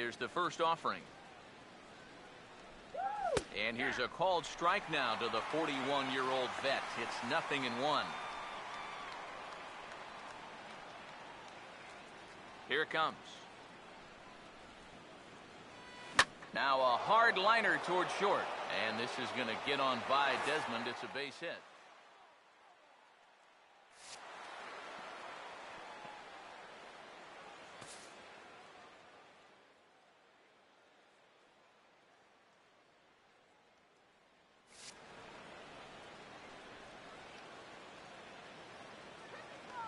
Here's the first offering. And here's a called strike now to the 41-year-old vet. It's 0-1. Here it comes. Now a hard liner toward short. And this is going to get on by Desmond. It's a base hit.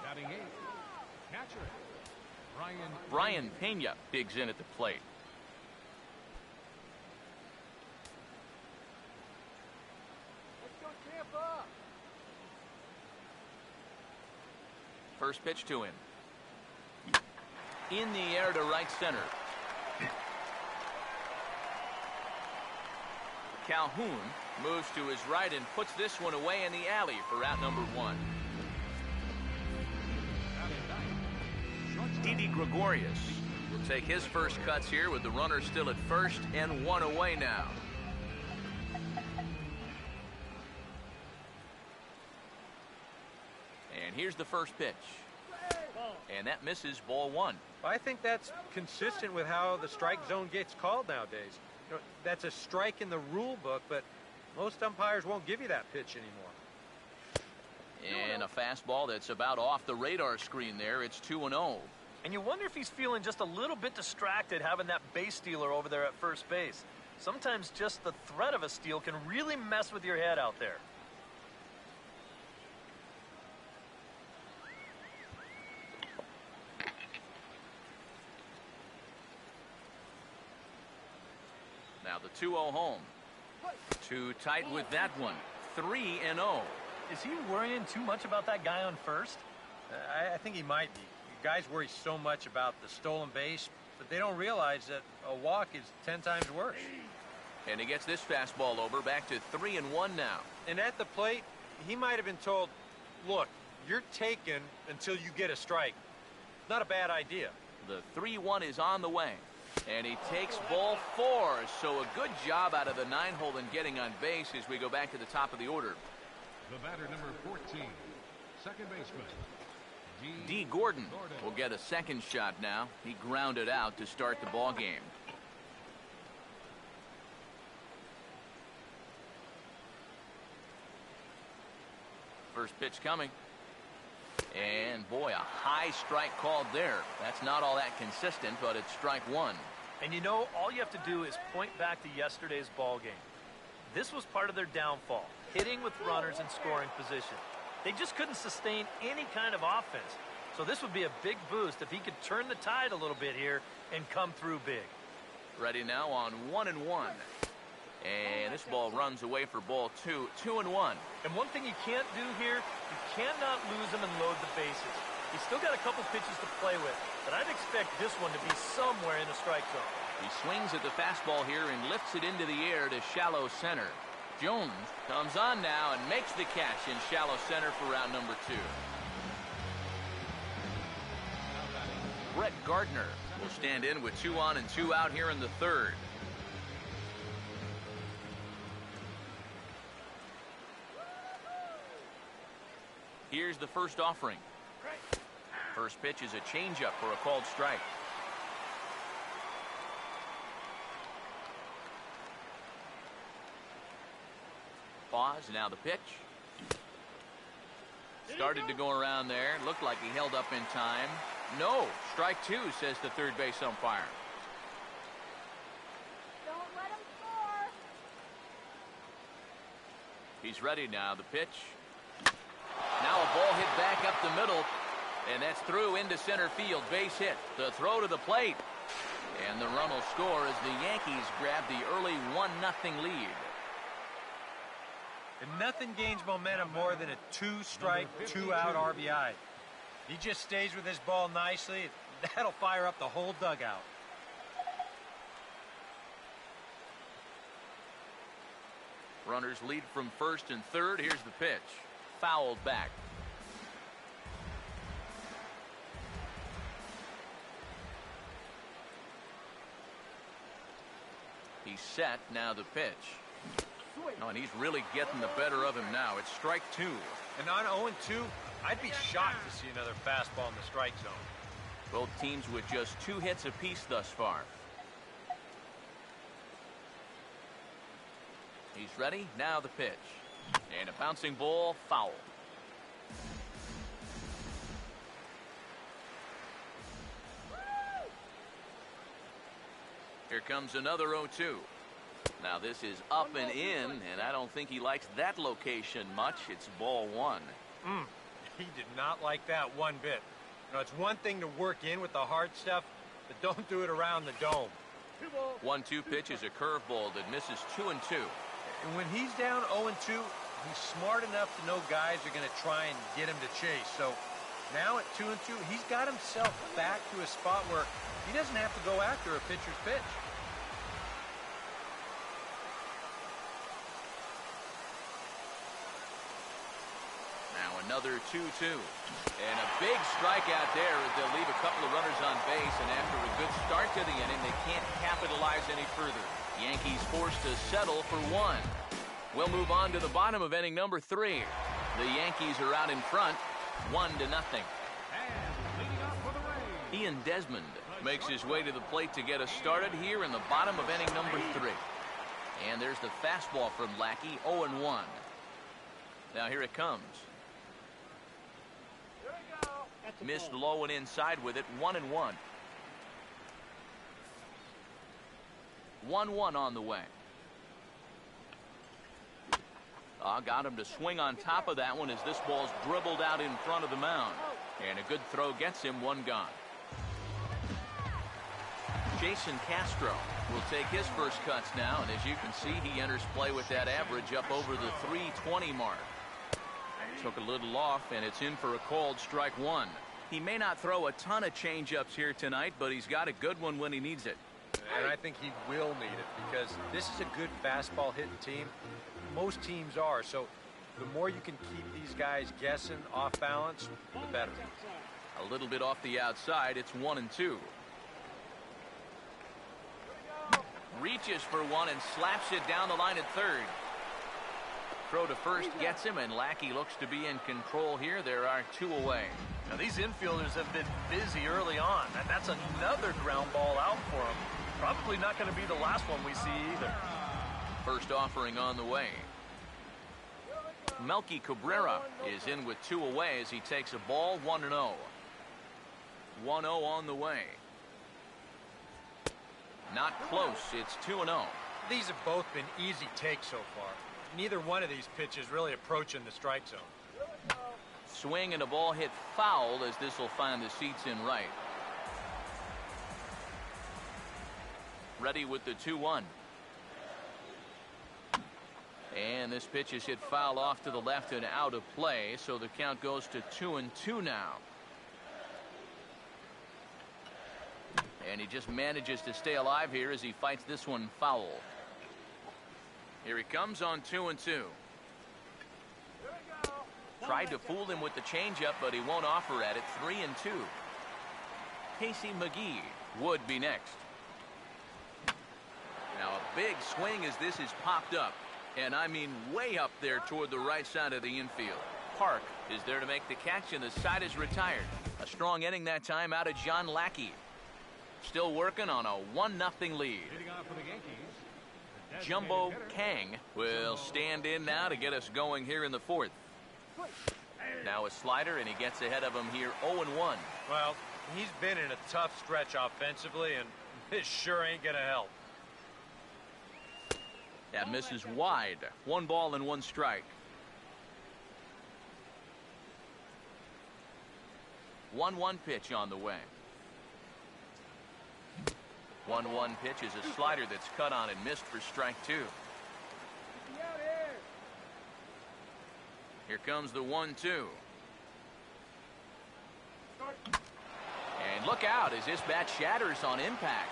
Batting eighth, catcher Brian Pena digs in at the plate. Let's go Tampa. First pitch to him. In the air to right center. Calhoun moves to his right and puts this one away in the alley for out number 1. Didi Gregorius will take his first cuts here with the runner still at first and 1 away now. And here's the first pitch. And that misses, ball 1. I think that's consistent with how the strike zone gets called nowadays. You know, that's a strike in the rule book, but most umpires won't give you that pitch anymore. And a fastball that's about off the radar screen there. It's 2-0. And you wonder if he's feeling just a little bit distracted having that base stealer over there at first base. Sometimes just the threat of a steal can really mess with your head out there. Now the 2-0 home. Too tight with that one. 3-0. Is he worrying too much about that guy on first? I think he might be. Guys worry so much about the stolen base, but they don't realize that a walk is 10 times worse. And he gets this fastball over, back to 3-1 now. And at the plate, he might have been told, look, you're taken until you get a strike. Not a bad idea. The 3-1 is on the way. And he takes ball 4. So a good job out of the 9-hole in getting on base as we go back to the top of the order. The batter, number 14, second baseman. D. Gordon will get a second shot now. He grounded out to start the ball game. First pitch coming. And boy, a high strike called there. That's not all that consistent, but it's strike 1. And you know, all you have to do is point back to yesterday's ball game. This was part of their downfall, hitting with runners in scoring position. They just couldn't sustain any kind of offense. So this would be a big boost if he could turn the tide a little bit here and come through big. Ready now on 1-1. And this ball runs away for ball 2. 2-1. And one thing you can't do here, you cannot lose him and load the bases. He's still got a couple pitches to play with, but I'd expect this one to be somewhere in the strike zone. He swings at the fastball here and lifts it into the air to shallow center. Jones comes on now and makes the catch in shallow center for out number 2. Brett Gardner will stand in with 2 on and 2 out here in the 3rd. Here's the first offering. First pitch is a changeup for a called strike. Pause, now the pitch. Started to go around there. Looked like he held up in time. No, strike 2, says the third base umpire. Don't let him score. He's ready now, the pitch. Now a ball hit back up the middle, and that's through into center field. Base hit. The throw to the plate. And the run will score as the Yankees grab the early 1-0 lead. And nothing gains momentum more than a 2-strike, 2-out RBI. He just stays with his ball nicely. That'll fire up the whole dugout. Runners lead from first and third. Here's the pitch. Fouled back. He's set. Now the pitch. Oh, and he's really getting the better of him now. It's strike two. And on 0-2, I'd be shocked to see another fastball in the strike zone. Both teams with just 2 hits apiece thus far. He's ready. Now the pitch. And a bouncing ball, foul. Here comes another 0-2. Now this is up and in, and I don't think he likes that location much. It's ball one. He did not like that one bit. You know, it's one thing to work in with the hard stuff, but don't do it around the dome. 1-2 pitch is a curveball that misses 2-2. And when he's down 0-2, he's smart enough to know guys are going to try and get him to chase. So now at 2-2, he's got himself back to a spot where he doesn't have to go after a pitcher's pitch. Now another 2-2. And a big strikeout there as they'll leave a couple of runners on base, and after a good start to the inning, they can't capitalize any further. Yankees forced to settle for 1. We'll move on to the bottom of inning number 3. The Yankees are out in front, 1-0. And leading off for the Rays, Ian Desmond makes his way to the plate to get us started here in the bottom of inning number 3. And there's the fastball from Lackey, 0-1. Now here it comes. Missed low and inside with it, 1-1. 1-1 on the way. Got him to swing on top of that one as this ball's dribbled out in front of the mound. And a good throw gets him, 1 gone. Jason Castro will take his first cuts now, and as you can see, he enters play with that average up over the 320 mark. Took a little off, and it's in for a called strike 1. He may not throw a ton of changeups here tonight, but he's got a good one when he needs it. And I think he will need it because this is a good fastball hitting team. Most teams are, so the more you can keep these guys guessing off balance, the better. A little bit off the outside, it's 1-2. Reaches for one and slaps it down the line at third. Throw to first gets him, and Lackey looks to be in control here. There are 2 away. Now, these infielders have been busy early on, and that's another ground ball out for them. Probably not going to be the last one we see either. First offering on the way. Melky Cabrera is in with 2 away as he takes a ball, 1-0. 1-0 on the way. Not close. It's 2-0. These have both been easy takes so far. Neither one of these pitches really approaching the strike zone. Swing and a ball hit foul as this will find the seats in right. Ready with the 2-1. And this pitch is hit foul off to the left and out of play, so the count goes to 2-2 now. And he just manages to stay alive here as he fights this one foul. Here he comes on 2-2. Tried to fool him with the changeup, but he won't offer at it. 3-2. Casey McGee would be next. Now a big swing as this is popped up. And I mean way up there toward the right side of the infield. Park is there to make the catch, and the side is retired. A strong inning that time out of John Lackey. Still working on a 1-0 lead. leading off for the Yankees, Jumbo Kang will stand in now to get us going here in the 4th. Now a slider, and he gets ahead of him here, 0-1. Well, he's been in a tough stretch offensively, and this sure ain't gonna help. That misses wide. 1 ball and 1 strike. 1-1 pitch on the way. 1-1 pitch is a slider that's cut on and missed for strike 2. Here comes the 1-2. And look out as this bat shatters on impact.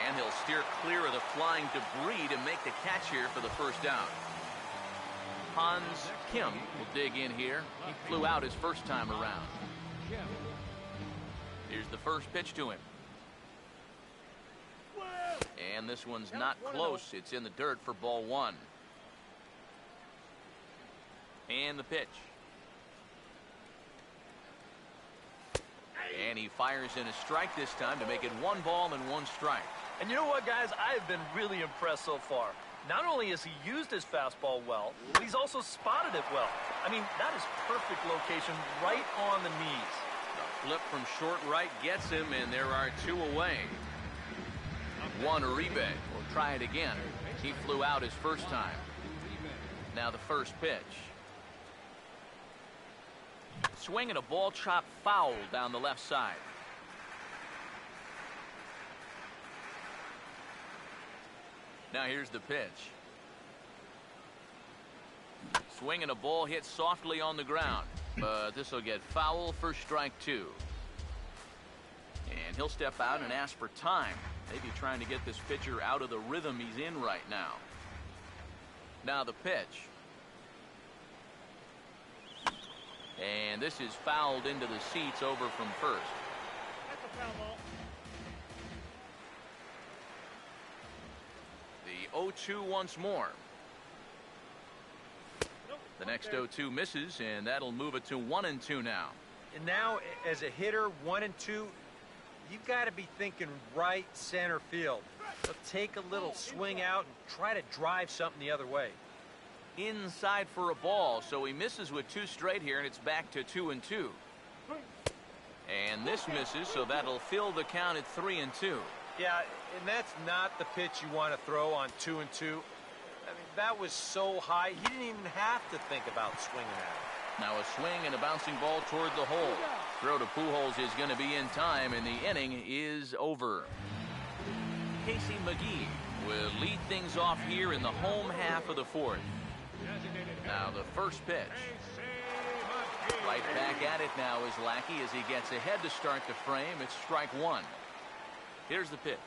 And he'll steer clear of the flying debris to make the catch here for the first down. Hans Kim will dig in here. He flew out his first time around. Here's the first pitch to him. And this one's not close. It's in the dirt for ball one. And the pitch. And he fires in a strike this time to make it 1 ball and 1 strike. And you know what, guys? I have been really impressed so far. Not only has he used his fastball well, but he's also spotted it well. I mean, that is perfect location right on the knees. The flip from short right gets him, and there are 2 away. One Uribe will try it again. He flew out his first time. Now the first pitch. Swinging a ball chopped foul down the left side. Now here's the pitch. Swinging a ball hit softly on the ground, but this will get foul for strike 2. And he'll step out and ask for time. Maybe trying to get this pitcher out of the rhythm he's in right now. Now the pitch. And this is fouled into the seats over from first. That's a foul ball. The 0-2 once more. The next 0-2 misses, and that'll move it to 1-2 now. And now, as a hitter, 1 and 2, you've got to be thinking right center field. So take a little swing out and try to drive something the other way. Inside for a ball, so he misses with 2 straight here, and it's back to 2-2. And this misses, so that'll fill the count at 3-2. Yeah, and that's not the pitch you want to throw on 2-2. I mean, that was so high, he didn't even have to think about swinging at it. Now a swing and a bouncing ball toward the hole. Throw to Pujols is going to be in time, and the inning is over. Casey McGee will lead things off here in the home half of the 4th. Now the first pitch. Right back at it now is Lackey as he gets ahead to start the frame. It's strike 1. Here's the pitch.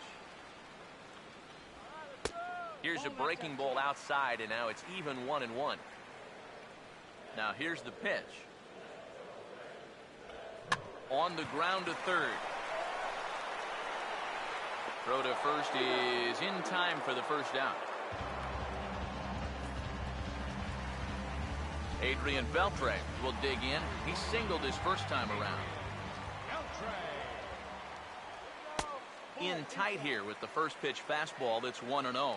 Here's a breaking ball outside, and now it's even 1-1. Now here's the pitch. On the ground to third. Throw to first is in time for the first out. Adrian Beltre will dig in. He singled his first time around. In tight here with the first pitch fastball that's 1-0.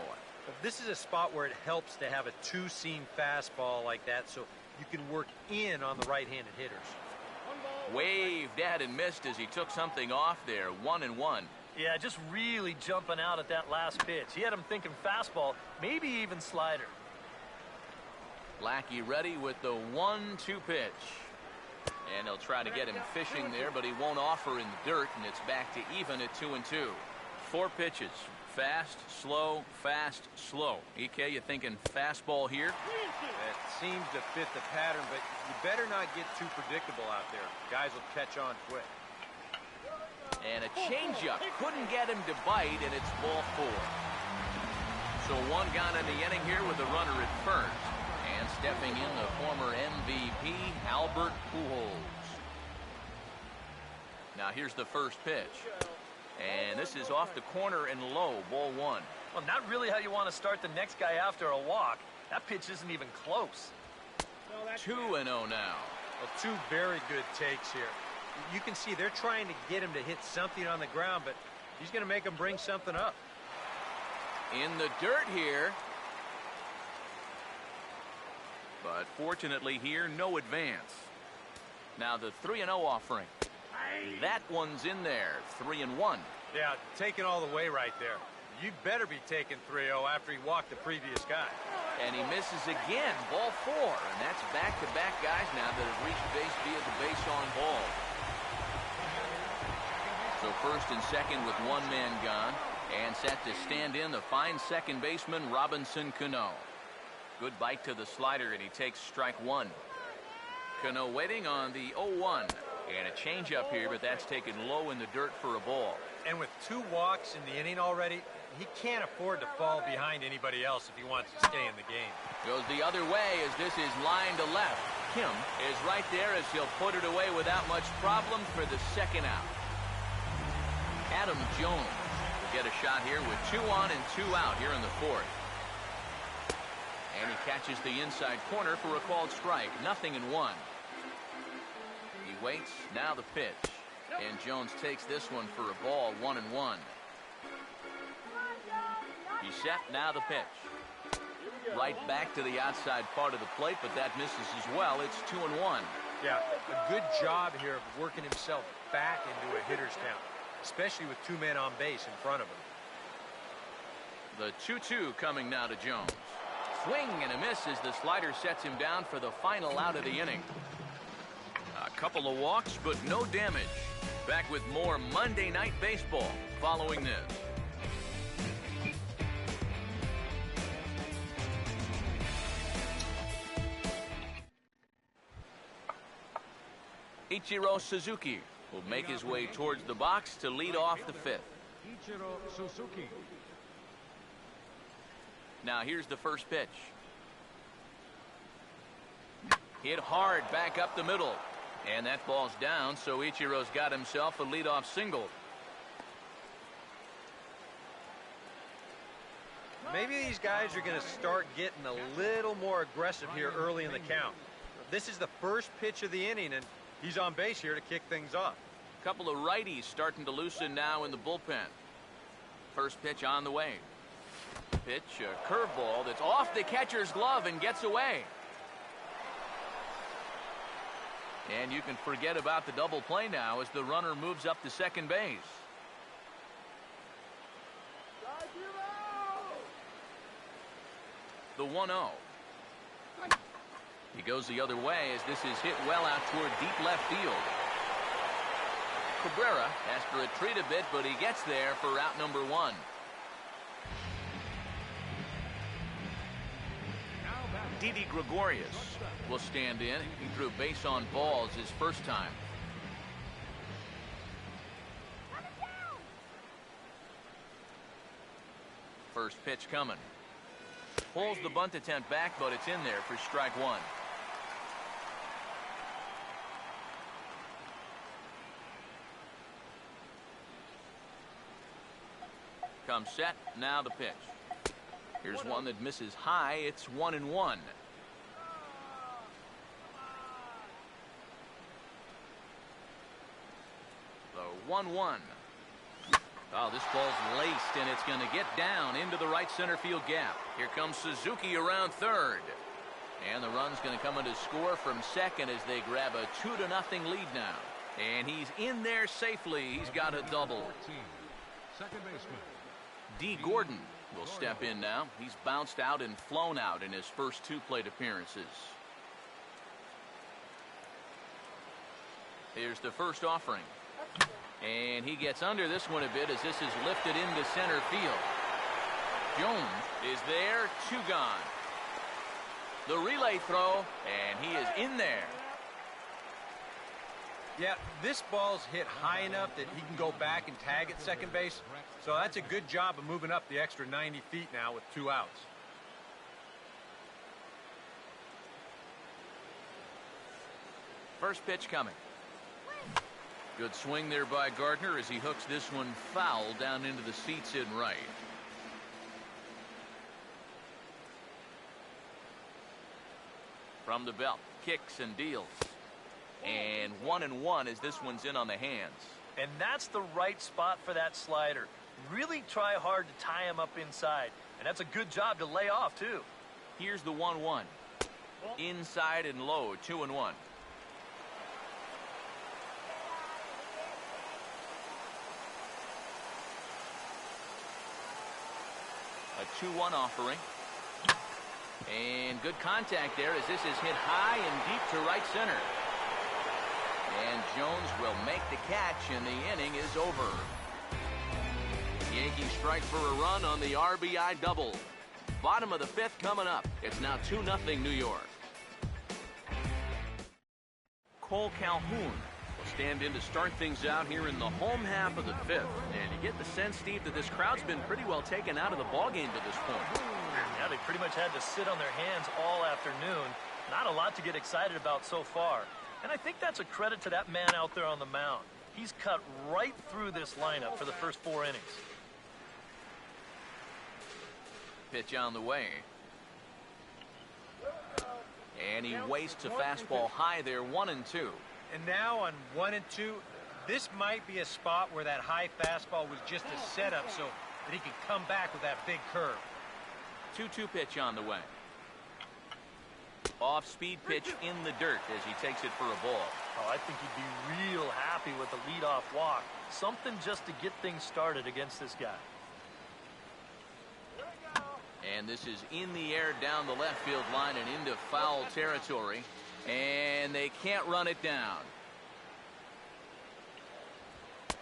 This is a spot where it helps to have a 2-seam fastball like that so you can work in on the right-handed hitters. Waved at and missed as he took something off there. 1-1. Yeah, just really jumping out at that last pitch. He had him thinking fastball, maybe even slider. Lackey ready with the 1-2 pitch. And he'll try to get him fishing there, but he won't offer in the dirt, and it's back to even at 2-2. 4 pitches. Fast, slow, fast, slow. EK, you thinking fastball here? It seems to fit the pattern, but you better not get too predictable out there. Guys will catch on quick. And a changeup couldn't get him to bite, and it's ball 4. So 1 gone in the inning here with a runner at first. And stepping in, the former MVP, Albert Pujols. Now here's the first pitch. And this is off the corner and low, ball 1. Well, not really how you want to start the next guy after a walk. That pitch isn't even close. 2-0 now. Well, 2 very good takes here. You can see they're trying to get him to hit something on the ground, but he's going to make him bring something up. In the dirt here. But fortunately here, no advance. Now the 3-0 offering. That one's in there. 3-1. Yeah, taking all the way right there. You better be taking 3-0 after he walked the previous guy. And he misses again. Ball 4. And that's back-to-back guys now that have reached base via the base on ball. So first and second with 1 man gone. And set to stand in the fine second baseman, Robinson Cano. Good bite to the slider, and he takes strike 1. Cano waiting on the 0-1. And a changeup here, but that's taken low in the dirt for a ball. And with 2 walks in the inning already, he can't afford to fall behind anybody else if he wants to stay in the game. Goes the other way as this is line to left. Kim is right there as he'll put it away without much problem for the second out. Adam Jones will get a shot here with 2 on and 2 out here in the fourth. And he catches the inside corner for a called strike. 0-1. He waits. Now the pitch. And Jones takes this one for a ball. 1-1. He's set. Now the pitch. Right back to the outside part of the plate, but that misses as well. It's 2-1. Yeah, a good job here of working himself back into a hitter's count, especially with 2 men on base in front of him. The 2-2 coming now to Jones. Swing and a miss as the slider sets him down for the final out of the inning. A couple of walks, but no damage. Back with more Monday Night Baseball following this. Ichiro Suzuki will make his way towards the box to lead off the fifth. Ichiro Suzuki. Now here's the first pitch. Hit hard back up the middle. And that ball's down, so Ichiro's got himself a leadoff single. Maybe these guys are going to start getting a little more aggressive here early in the count. This is the first pitch of the inning, and he's on base here to kick things off. A couple of righties starting to loosen now in the bullpen. First pitch on the way. Pitch, a curveball that's off the catcher's glove and gets away. And you can forget about the double play now as the runner moves up to second base. The 1-0. He goes the other way as this is hit well out toward deep left field. Cabrera has to retreat a bit, but he gets there for out number 1. Didi Gregorius will stand in. He threw base on balls his first time. First pitch coming. Pulls the bunt attempt back, but it's in there for strike 1. Comes set. Now the pitch. Here's one that misses high. It's 1-1. The 1-1. Oh, this ball's laced, and it's going to get down into the right center field gap. Here comes Suzuki around third. And the run's going to come in to score from second as they grab a 2-0 lead now. And he's in there safely. He's got a double. Second baseman. D. Gordon will step in now. He's bounced out and flown out in his first 2 plate appearances. Here's the first offering. And he gets under this one a bit as this is lifted into center field. Jones is there, 2 gone. The relay throw, and he is in there. Yeah, this ball's hit high enough that he can go back and tag at second base. So that's a good job of moving up the extra 90 feet now with 2 outs. First pitch coming. Good swing there by Gardner as he hooks this one foul down into the seats in right. From the belt, kicks and deals. And 1-1 as this one's in on the hands. And that's the right spot for that slider. Really try hard to tie him up inside. And that's a good job to lay off, too. Here's the 1-1. Inside and low, 2-1. A 2-1 offering. And good contact there as this is hit high and deep to right center. And Jones will make the catch, and the inning is over. Yankees strike for a run on the RBI double. Bottom of the 5th coming up. It's now 2-0 New York. Cole Calhoun will stand in to start things out here in the home half of the 5th. And you get the sense, Steve, that this crowd's been pretty well taken out of the ballgame to this point. Yeah, they pretty much had to sit on their hands all afternoon. Not a lot to get excited about so far. And I think that's a credit to that man out there on the mound. He's cut right through this lineup for the first 4 innings. Pitch on the way. And he wastes a fastball high there, 1-2. And now on 1-2, this might be a spot where that high fastball was just a setup so that he can come back with that big curve. 2-2 pitch on the way. Off-speed pitch in the dirt as he takes it for a ball. Oh, I think he'd be real happy with the leadoff walk. Something just to get things started against this guy. And this is in the air down the left field line and into foul territory. And they can't run it down.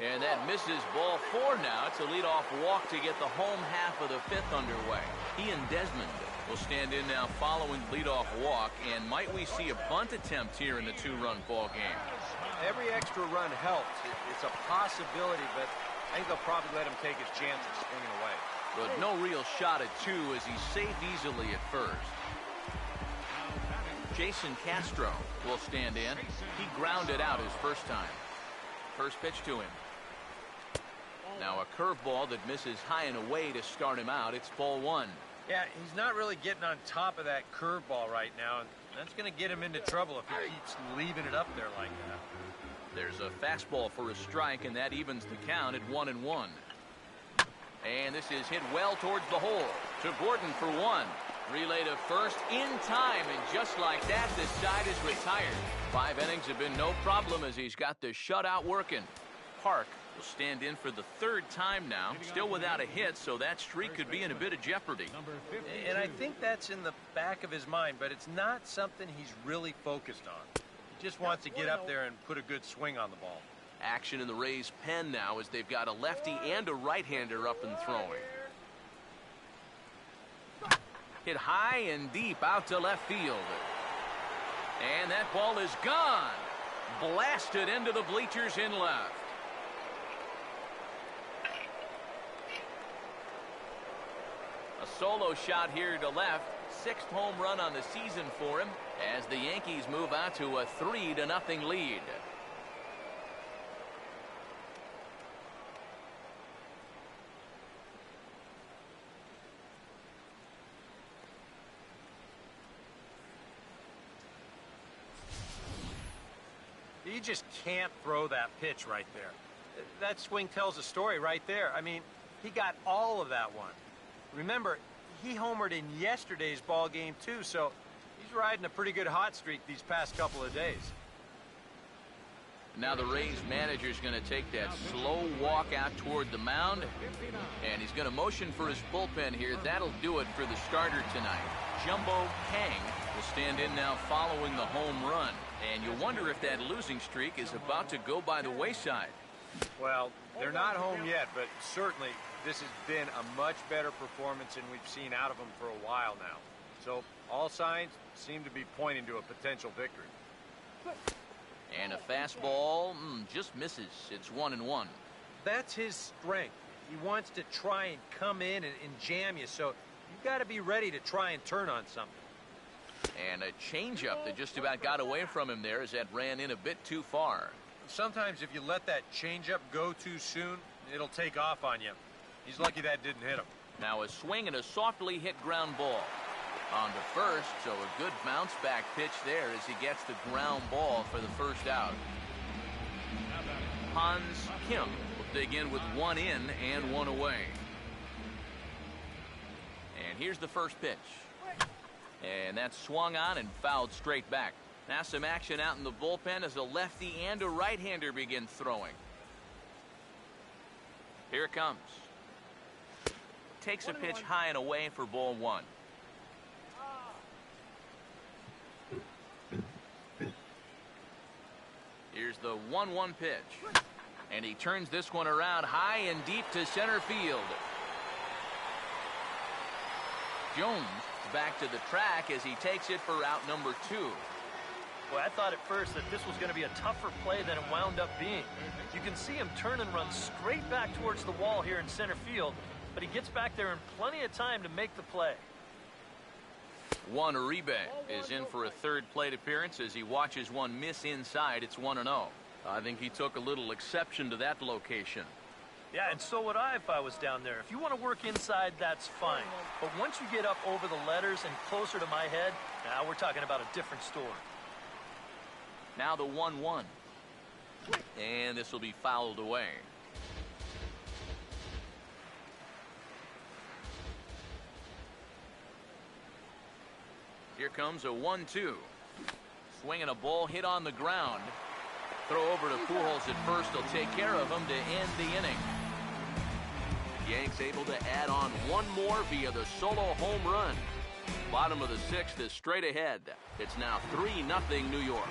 And that misses ball 4 now. It's a leadoff walk to get the home half of the 5th underway. He and Desmond will stand in now following the leadoff walk. And might we see a bunt attempt here in the 2-run ball game? Every extra run helps. It's a possibility, but I think they'll probably let him take his chances swinging away. But no real shot at 2 as he's saved easily at first. Jason Castro will stand in. He grounded out his first time. First pitch to him. Now a curveball that misses high and away to start him out. It's ball 1. Yeah, he's not really getting on top of that curveball right now, and that's going to get him into trouble if he keeps leaving it up there like that. There's a fastball for a strike, and that evens the count at 1-1. And this is hit well towards the hole. To Gordon for 1. Relay to first in time, and just like that, this side is retired. 5 innings have been no problem as he's got the shutout working. Park will stand in for the 3rd time now, still without a hit, so that streak could be in a bit of jeopardy. And I think that's in the back of his mind, but it's not something he's really focused on. He just wants to get up there and put a good swing on the ball. Action in the Rays' pen now as they've got a lefty and a right-hander up and throwing. Hit high and deep out to left field. And that ball is gone. Blasted into the bleachers in left. A solo shot here to left. 6th home run on the season for him as the Yankees move out to a 3-0 lead. You just can't throw that pitch right there. That swing tells a story right there. I mean, he got all of that one. Remember, he homered in yesterday's ball game too, so he's riding a pretty good hot streak these past couple of days. Now the Rays manager's going to take that slow walk out toward the mound, and he's going to motion for his bullpen here. That'll do it for the starter tonight. Jumbo Kang will stand in now following the home run, and you wonder if that losing streak is about to go by the wayside. Well, they're not home yet, but certainly this has been a much better performance than we've seen out of them for a while now. So all signs seem to be pointing to a potential victory. And a fastball just misses. It's 1-1. That's his strength. He wants to try and come in and jam you, so you've got to be ready to try and turn on something. And a changeup that just about got away from him there as that ran in a bit too far. Sometimes if you let that changeup go too soon, it'll take off on you. He's lucky that didn't hit him. Now a swing and a softly hit ground ball. On to first, so a good bounce back pitch there as he gets the ground ball for the first out. Hans Kim will dig in with 1 in and 1 away. And here's the first pitch. And that's swung on and fouled straight back. Now some action out in the bullpen as a lefty and a right-hander begin throwing. Here it comes. Takes a pitch high and away for ball 1. Here's the 1-1 pitch. And he turns this one around high and deep to center field. Jones back to the track as he takes it for out number 2. Boy, I thought at first that this was going to be a tougher play than it wound up being. You can see him turn and run straight back towards the wall here in center field, but he gets back there in plenty of time to make the play. Juan Uribe is in for a 3rd plate appearance as he watches one miss inside. It's 1-0. I think he took a little exception to that location. Yeah, and so would I if I was down there. If you want to work inside, that's fine. But once you get up over the letters and closer to my head, now we're talking about a different story. Now the 1-1. And this will be fouled away. Here comes a 1-2. Swinging a ball hit on the ground. Throw over to Pujols at first. He'll take care of him to end the inning. Yanks able to add on one more via the solo home run. Bottom of the sixth is straight ahead. It's now 3-0 New York.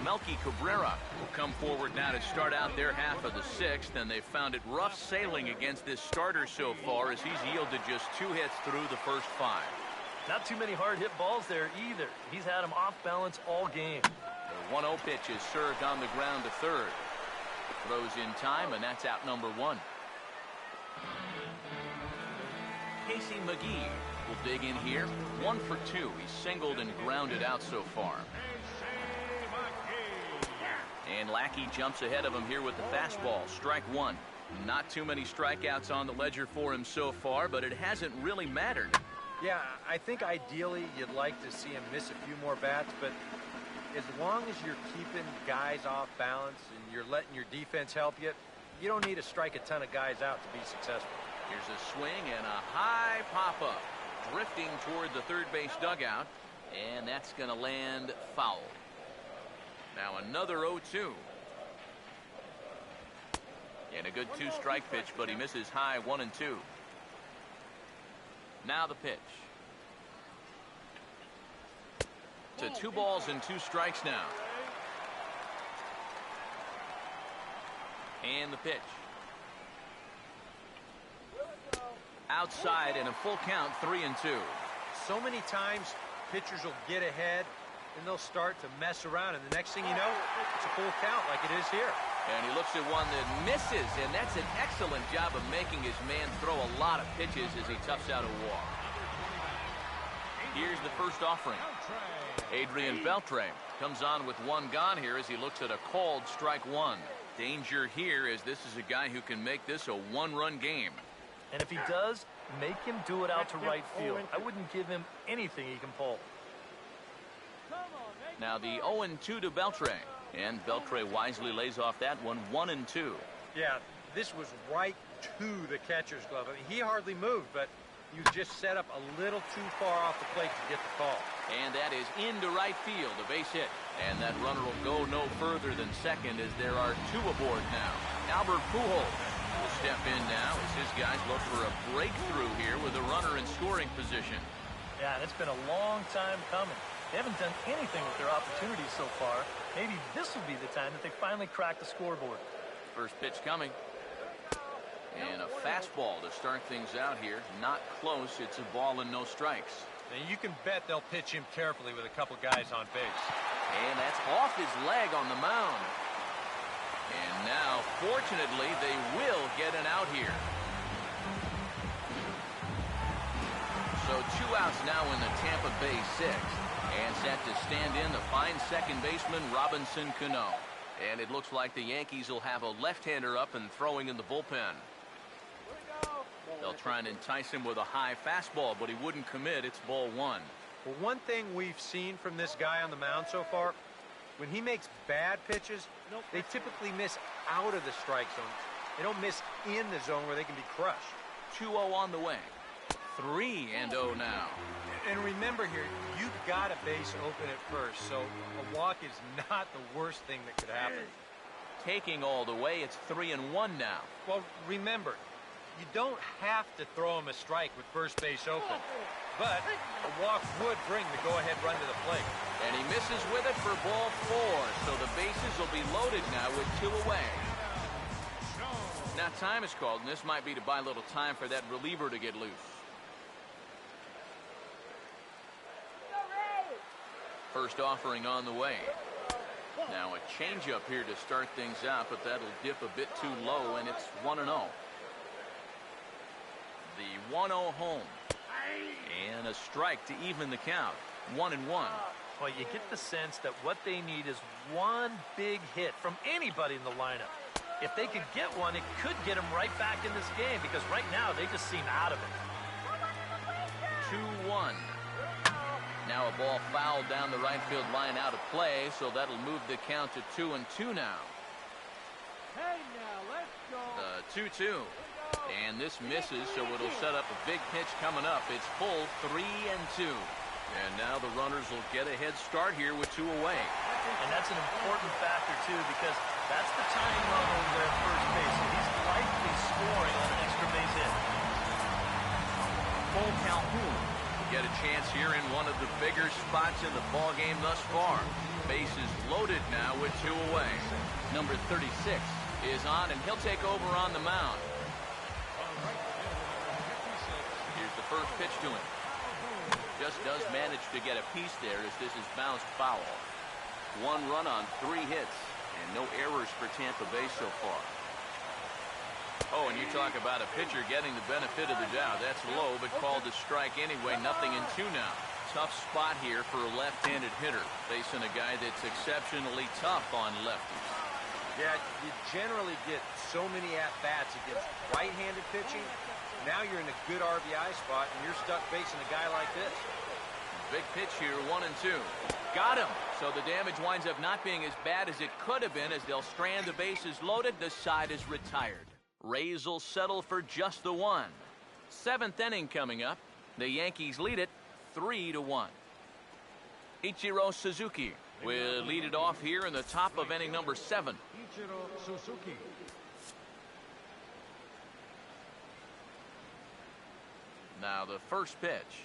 Melky Cabrera will come forward now to start out their half of the sixth, and they've found it rough sailing against this starter so far as he's yielded just 2 hits through the first 5. Not too many hard hit balls there either. He's had them off balance all game. The 1-0 pitch is served on the ground to third. Throws in time, and that's out number 1. Casey McGee will dig in here. 1 for 2. He's singled and grounded out so far. And Lackey jumps ahead of him here with the fastball. Strike 1. Not too many strikeouts on the ledger for him so far, but it hasn't really mattered. Yeah, I think ideally you'd like to see him miss a few more bats, but as long as you're keeping guys off balance and you're letting your defense help you, you don't need to strike a ton of guys out to be successful. Here's a swing and a high pop-up. Drifting toward the third base dugout, and that's going to land foul. Now another 0-2. And a good 2-strike pitch, but he misses high 1 and 2. Now the pitch. To 2 balls and 2 strikes now. And the pitch. Outside and a full count, 3 and 2. So many times pitchers will get ahead and they'll start to mess around, and the next thing you know, it's a full count like it is here. And he looks at one that misses, and that's an excellent job of making his man throw a lot of pitches as he toughs out a walk. Here's the first offering. Adrian Beltre comes on with 1 gone here as he looks at a called strike 1. Danger here as this is a guy who can make this a 1-run game. And if he does, make him do it out to right field. I wouldn't give him anything he can pull. Now the 0-2 to Beltre. And Beltre wisely lays off that one, 1 and 2. Yeah, this was right to the catcher's glove. I mean, he hardly moved, but you just set up a little too far off the plate to get the call. And that is into right field, a base hit. And that runner will go no further than second as there are 2 aboard now. Albert Pujols will step in now as his guys look for a breakthrough here with a runner in scoring position. Yeah, and it's been a long time coming. They haven't done anything with their opportunities so far. Maybe this will be the time that they finally crack the scoreboard. First pitch coming. And a fastball to start things out here. Not close. It's a ball and no strikes. And you can bet they'll pitch him carefully with a couple guys on base. And that's off his leg on the mound. And now, fortunately, they will get an out here. So 2 outs now in the Tampa Bay 6th. And set to stand in the fine second baseman, Robinson Cano. And it looks like the Yankees will have a left-hander up and throwing in the bullpen. They'll try and entice him with a high fastball, but he wouldn't commit. It's ball 1. Well, one thing we've seen from this guy on the mound so far, when he makes bad pitches, they typically miss out of the strike zone. They don't miss in the zone where they can be crushed. 2-0 on the way. 3-0 now. And remember here, you've got a base open at first, so a walk is not the worst thing that could happen. Taking all the way, it's 3-1 now. Well, remember, you don't have to throw him a strike with first base open, but a walk would bring the go-ahead run to the plate. And he misses with it for ball 4, so the bases will be loaded now with 2 away. Now time is called, and this might be to buy a little time for that reliever to get loose. First offering on the way. Now a changeup here to start things out, but that'll dip a bit too low, and it's 1-0. The 1-0 home. And a strike to even the count. 1-1. Well, you get the sense that what they need is one big hit from anybody in the lineup. If they could get one, it could get them right back in this game because right now they just seem out of it. 2-1. Now a ball fouled down the right field line out of play, so that'll move the count to 2-2 now. Hey, now, let's go. 2-2. And this misses, so it'll set up a big pitch coming up. It's full 3-2. And now the runners will get a head start here with 2 away. And that's an important factor, too, because that's the tying run over there at first base. So he's likely scoring on an extra base hit. Full Calhoun will get a chance here in one of the bigger spots in the ball game thus far. Bases loaded now with 2 away. Number 36 is on, and he'll take over on the mound. Here's the first pitch to him. Just does manage to get a piece there as this is bounced foul. 1 run on 3 hits, and no errors for Tampa Bay so far. Oh, and you talk about a pitcher getting the benefit of the doubt. That's low, but called a strike anyway. 0-2 now. Tough spot here for a left-handed hitter, facing a guy that's exceptionally tough on lefties. Yeah, you generally get so many at-bats against right-handed pitching. Now you're in a good RBI spot, and you're stuck facing a guy like this. Big pitch here, 1-2. Got him. So the damage winds up not being as bad as it could have been as they'll strand the bases loaded. The side is retired. Rays will settle for just the 1. 7th inning coming up. The Yankees lead it 3-1. Ichiro Suzuki will lead it off here in the top of inning number 7. Ichiro Suzuki. Now the first pitch.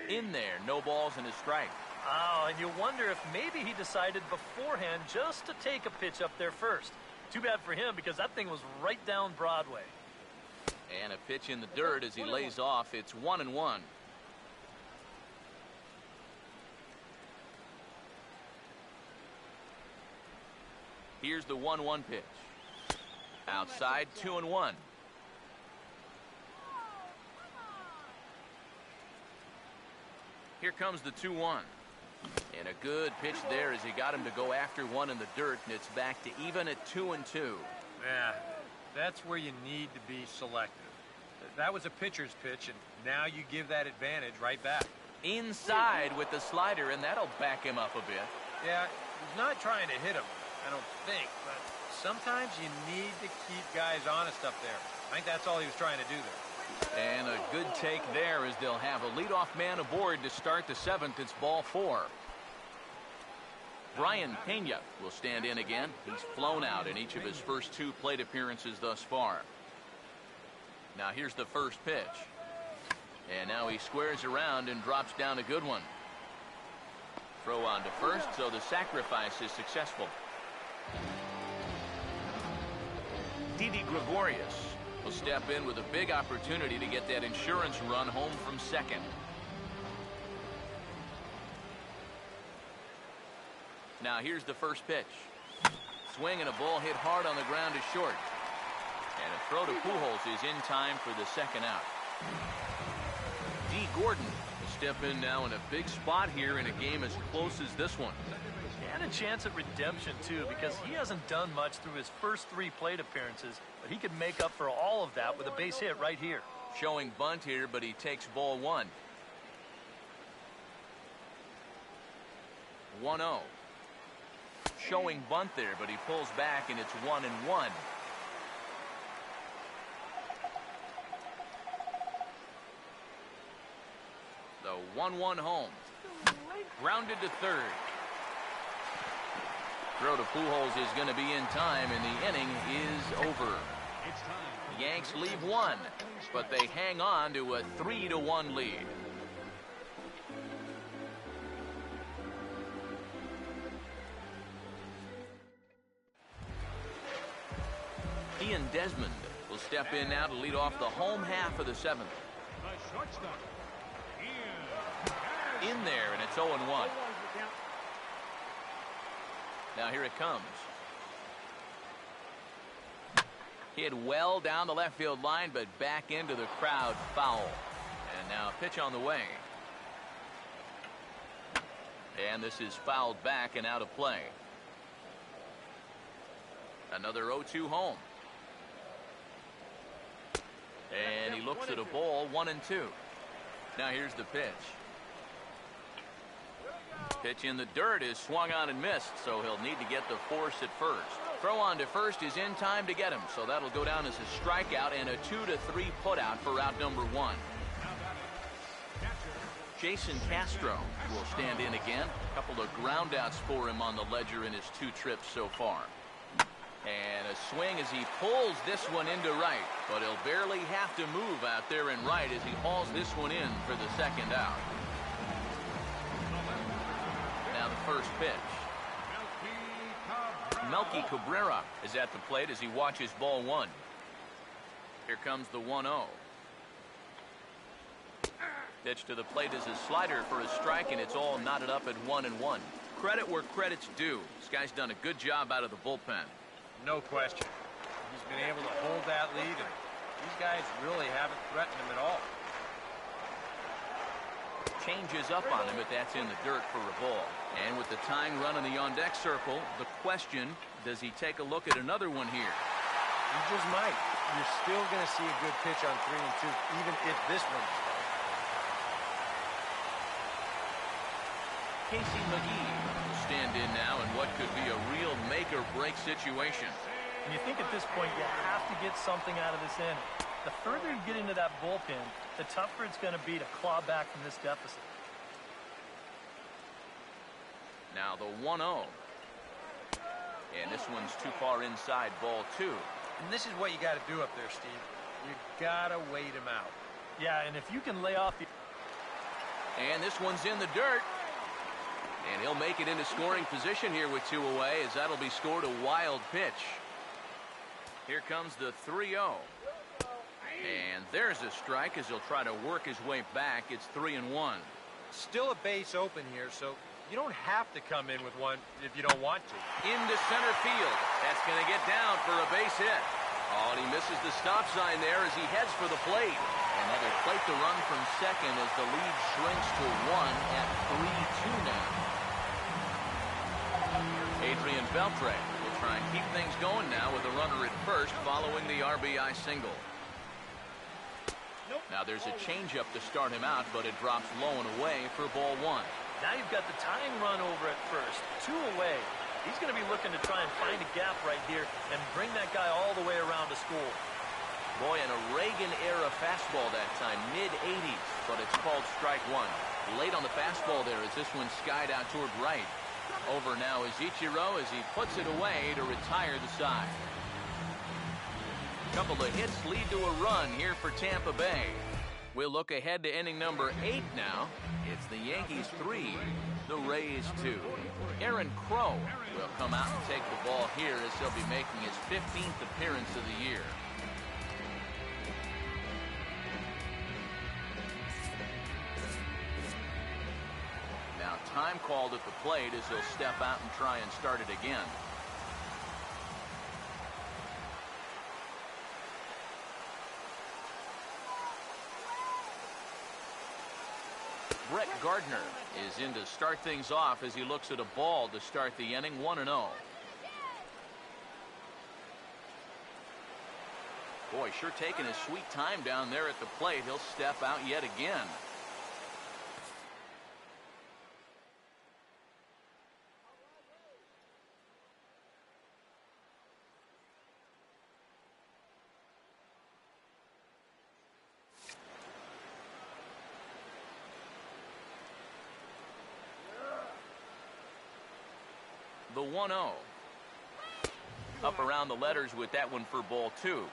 In there, no balls and a strike. Oh, and you wonder if maybe he decided beforehand just to take a pitch up there first. Too bad for him because that thing was right down Broadway. And a pitch in the dirt as he lays off. It's 1-1. Here's the 1-1 pitch. Outside, 2-1. Here comes the 2-1. And a good pitch there as he got him to go after one in the dirt, and it's back to even at 2-2. Yeah, that's where you need to be selective. That was a pitcher's pitch, and now you give that advantage right back. Inside with the slider, and that'll back him up a bit. Yeah, he's not trying to hit him, I don't think, but sometimes you need to keep guys honest up there. I think that's all he was trying to do there. And a good take there as they'll have a leadoff man aboard to start the 7th. It's ball 4. Brian Pena will stand in again. He's flown out in each of his first 2 plate appearances thus far. Now here's the first pitch. And now he squares around and drops down a good one. Throw on to first, so the sacrifice is successful. Didi Gregorius will step in with a big opportunity to get that insurance run home from second. Now here's the first pitch. Swing and a ball hit hard on the ground to short. And a throw to Pujols is in time for the second out. D. Gordon will step in now in a big spot here in a game as close as this one. And a chance at redemption, too, because he hasn't done much through his first 3 plate appearances, but he could make up for all of that with a base hit right here. Showing bunt here, but he takes ball 1. 1-0. Showing bunt there, but he pulls back, and it's 1-1. The 1-1 home. Grounded to third. Throw to Pujols is going to be in time, and the inning is over. The Yanks leave 1, but they hang on to a 3-1 lead. Ian Desmond will step in now to lead off the home half of the 7th. The shortstop, In there, and it's 0-1. Now here it comes. Hit well down the left field line, but back into the crowd, foul. And now pitch on the way. And this is fouled back and out of play. Another 0-2 home. And he looks at a ball, 1-2. Now here's the pitch. Pitch in the dirt is swung on and missed, so he'll need to get the force at first. Throw on to first is in time to get him, so that'll go down as a strikeout and a 2-3 putout for out number 1. Jason Castro will stand in again. A couple of groundouts for him on the ledger in his 2 trips so far. And a swing as he pulls this one into right, but he'll barely have to move out there in right as he hauls this one in for the second out. Now the first pitch. Melky Cabrera is at the plate as he watches ball 1. Here comes the 1-0. Pitch to the plate is a slider for a strike, and it's all knotted up at 1-1. Credit where credit's due. This guy's done a good job out of the bullpen. No question. He's been able to hold that lead, and these guys really haven't threatened him at all. Changes up on him, but that's in the dirt for a ball. And with the tying run in the on-deck circle, the question, does he take a look at another one here? He just might. You're still going to see a good pitch on 3-2, even if this one's slow. Casey McGee will stand in now in what could be a real make-or-break situation. And you think at this point you have to get something out of this inning. The further you get into that bullpen, the tougher it's going to be to claw back from this deficit. Now the 1-0. And this one's too far inside, ball 2. And this is what you got to do up there, Steve. You got to wait him out. Yeah, and if you can lay off the... And this one's in the dirt. And he'll make it into scoring position here with 2 away, as that'll be scored a wild pitch. Here comes the 3-0. And there's a strike as he'll try to work his way back. It's 3-1. Still a base open here, so you don't have to come in with one if you don't want to. Into center field. That's going to get down for a base hit. Oh, and he misses the stop sign there as he heads for the plate. Another plate to run from second as the lead shrinks to 1 at 3-2 now. Adrian Beltre will try and keep things going now with a runner at first following the RBI single. Now there's a changeup to start him out, but it drops low and away for ball 1. Now you've got the tying run over at first. 2 away. He's going to be looking to try and find a gap right here and bring that guy all the way around to score. Boy, in a Reagan-era fastball that time, mid-80s, but it's called strike 1. Late on the fastball there as this one skied out toward right. Over now is Ichiro as he puts it away to retire the side. A couple of hits lead to a run here for Tampa Bay. We'll look ahead to inning number 8 now. It's the Yankees 3, the Rays 2. Aaron Crow will come out and take the ball here as he'll be making his 15th appearance of the year. Now time called at the plate as he'll step out and try and start it again. Brett Gardner is in to start things off as he looks at a ball to start the inning, 1-0. Boy, sure taking his sweet time down there at the plate. He'll step out yet again. The 1-0. Up around the letters with that one for ball 2.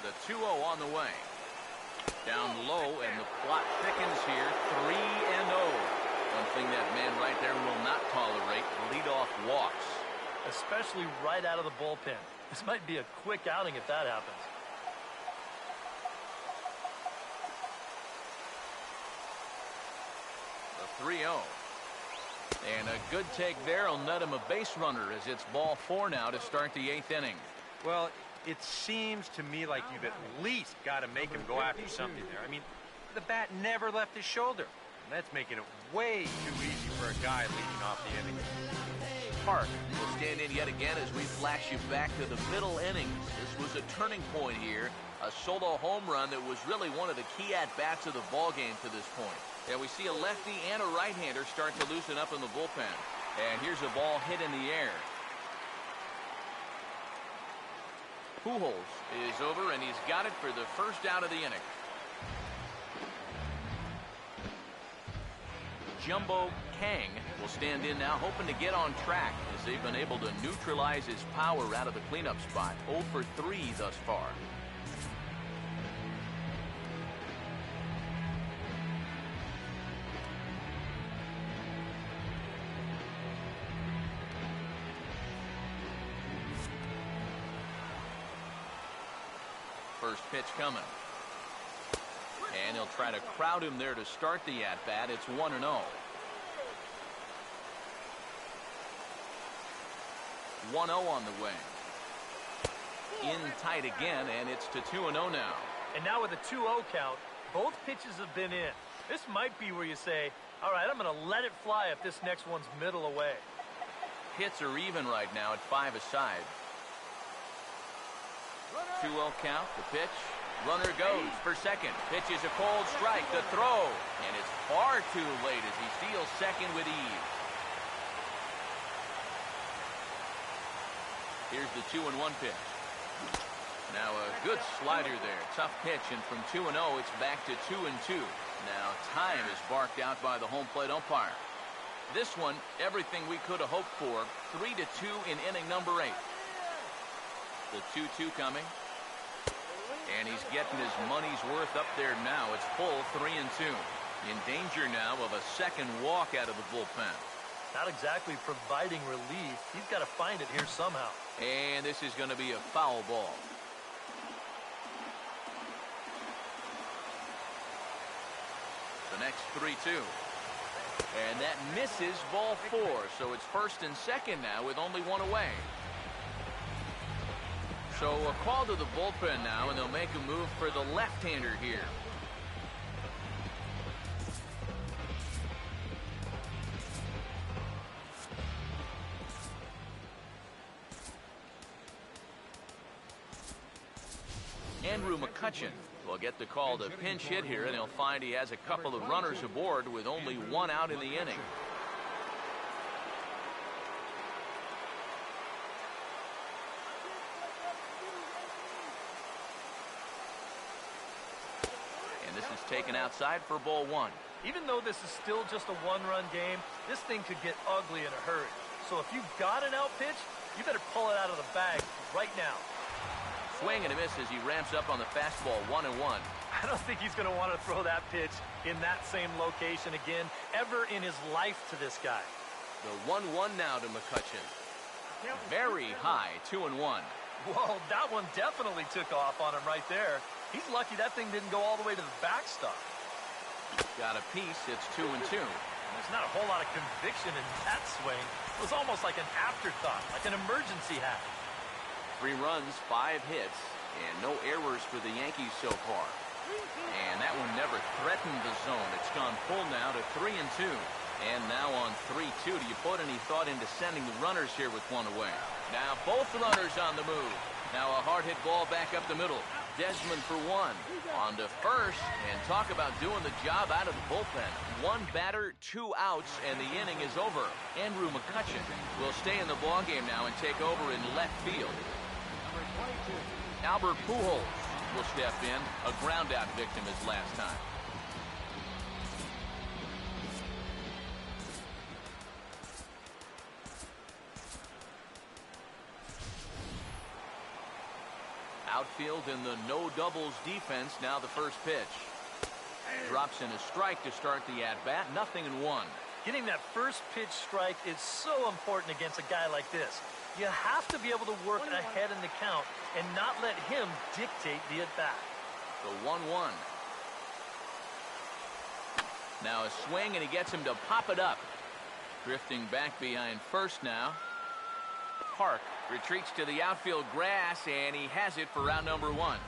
The 2-0 on the way. Down low, and the plot thickens here. 3-0. One thing that man right there will not tolerate, leadoff walks. Especially right out of the bullpen. This might be a quick outing if that happens. The 3-0. And a good take there will net him a base runner as it's ball 4 now to start the 8th inning. Well, it seems to me like you've at least got to make him go after something there. I mean, the bat never left his shoulder. And that's making it way too easy for a guy leading off the inning. Park will stand in yet again as we flash you back to the middle innings. This was a turning point here. A solo home run that was really one of the key at-bats of the ball game to this point. And we see a lefty and a right-hander start to loosen up in the bullpen. And here's a ball hit in the air. Pujols is over, and he's got it for the first out of the inning. Jumbo Kang will stand in now, hoping to get on track as they've been able to neutralize his power out of the cleanup spot. 0 for 3 thus far. First pitch coming. And he'll try to crowd him there to start the at-bat. It's 1-0. 1-0 on the way. In tight again, and it's to 2-0 now. And now with a 2-0 count, both pitches have been in. This might be where you say, all right, I'm going to let it fly if this next one's middle away. Hits are even right now at 5 aside. 2-0 count, the pitch. Runner goes for second. Pitch is a cold strike. The throw. And it's far too late as he steals second with ease. Here's the 2-1 pitch. Now a good slider there. Tough pitch. And from 2-0, it's back to 2-2. Now time is barked out by the home plate umpire. This one, everything we could have hoped for. 3-2 in inning number 8. The 2-2 coming. And he's getting his money's worth up there now. It's full 3-2. In danger now of a second walk out of the bullpen. Not exactly providing relief. He's got to find it here somehow. And this is going to be a foul ball. The next 3-2. And that misses ball 4. So it's first and second now with only one away. So a call to the bullpen now, and they'll make a move for the left-hander here. Andrew McCutcheon will get the call to pinch hit here, and he'll find he has a couple of runners aboard with only one out in the inning. Taken outside for ball 1. Even though this is still just a one-run game, this thing could get ugly in a hurry. So if you've got an out pitch, you better pull it out of the bag right now. Swing and a miss as he ramps up on the fastball. 1-1. I don't think he's going to want to throw that pitch in that same location again ever in his life to this guy. The 1-1 now to McCutcheon. Very high. 2-1. Whoa, that one definitely took off on him right there. He's lucky that thing didn't go all the way to the backstop. Got a piece. It's 2-2. There's not a whole lot of conviction in that swing. It was almost like an afterthought, like an emergency hack. 3 runs, 5 hits, and no errors for the Yankees so far. And that one never threatened the zone. It's gone full now to 3-2. And now on 3-2, do you put any thought into sending the runners here with one away? Now both runners on the move. Now a hard hit ball back up the middle. Desmond for 1. On to first, and talk about doing the job out of the bullpen. 1 batter, 2 outs, and the inning is over. Andrew McCutcheon will stay in the ballgame now and take over in left field. Albert Pujols will step in. A ground-out victim his last time. Outfield in the no doubles defense. Now the first pitch. Drops in a strike to start the at-bat. 0-1. Getting that first pitch strike is so important against a guy like this. You have to be able to work ahead in the count and not let him dictate the at-bat. The 1-1. Now a swing, and he gets him to pop it up. Drifting back behind first now. Park Retreats to the outfield grass, and he has it for round number 1.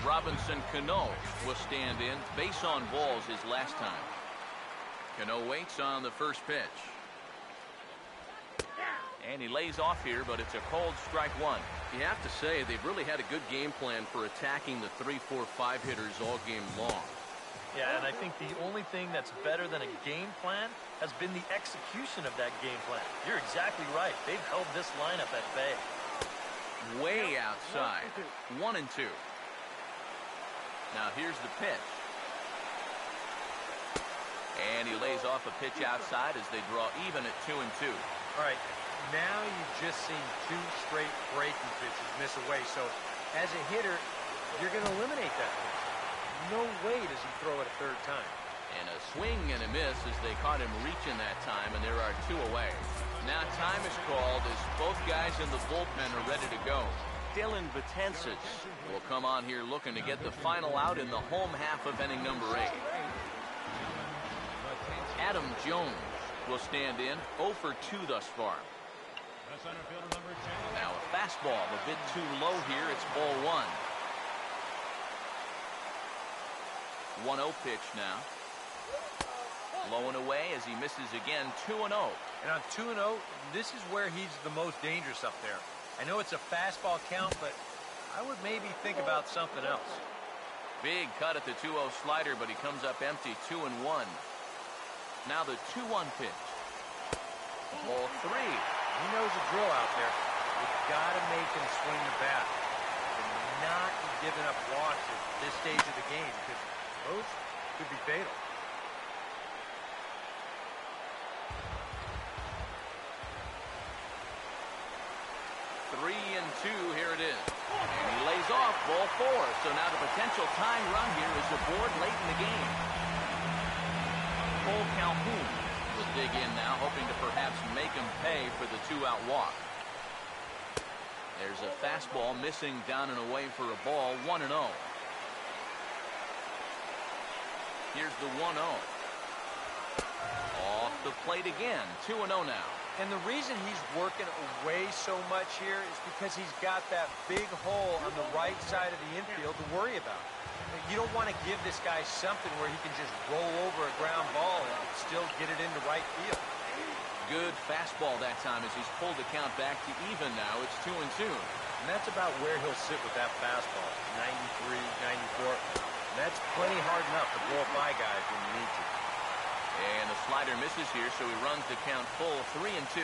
Robinson Cano will stand in. Base on balls his last time. Cano waits on the first pitch. And he lays off here, but it's a cold strike 1. You have to say they've really had a good game plan for attacking the 3, 4, 5 hitters all game long. Yeah, and I think the only thing that's better than a game plan has been the execution of that game plan. You're exactly right. They've held this lineup at bay. Way outside. 1-2. Now here's the pitch. And he lays off a pitch outside as they draw even at 2-2. All right, now you've just seen 2 straight breaking pitches miss away. So as a hitter, you're going to eliminate that pitch. No way does he throw it a third time. And a swing and a miss as they caught him reaching that time, and there are 2 away. Now time is called as both guys in the bullpen are ready to go. Dylan Betances will come on here looking to get the final out in the home half of inning number 8. Adam Jones will stand in, 0 for 2 thus far. Now a fastball a bit too low here. It's ball 1. 1-0 pitch now. Low and away as he misses again. 2-0. And on 2-0, this is where he's the most dangerous up there. I know it's a fastball count, but I would maybe think about something else. Big cut at the 2-0 slider, but he comes up empty. 2-1. Now the 2-1 pitch. Ball 3. He knows the drill out there. You've got to make him swing the bat. And not be giving up walks at this stage of the game, because those could be fatal. Three and 2, here it is. And he lays off ball 4. So now the potential tying run here is aboard late in the game. Cole Calhoun will dig in now, hoping to perhaps make him pay for the 2-out walk. There's a fastball missing down and away for a ball. 1-0. Here's the 1-0. Off the plate again. 2-0 now. And the reason he's working away so much here is because he's got that big hole on the right side of the infield to worry about. You don't want to give this guy something where he can just roll over a ground ball and still get it into right field. Good fastball that time as he's pulled the count back to even now. It's 2-2. And that's about where he'll sit with that fastball. 93, 94. And that's plenty hard enough to blow by guys when you need to. And the slider misses here, so he runs the count full. 3-2.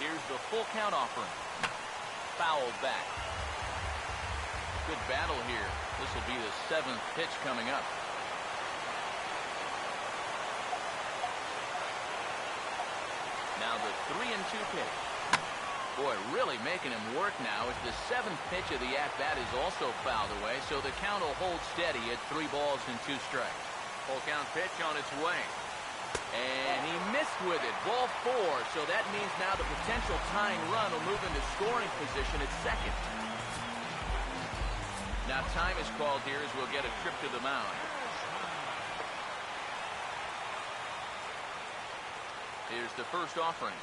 Here's the full count offering. Fouled back. Good battle here. This will be the 7th pitch coming up. Now the 3-2 pitch. Boy, really making him work now as the 7th pitch of the at-bat is also fouled away, so the count will hold steady at 3 balls and 2 strikes. Full count pitch on its way. And he missed with it. Ball 4, so that means now the potential tying run will move into scoring position at second. Now time is called here as we'll get a trip to the mound. Here's the first offering.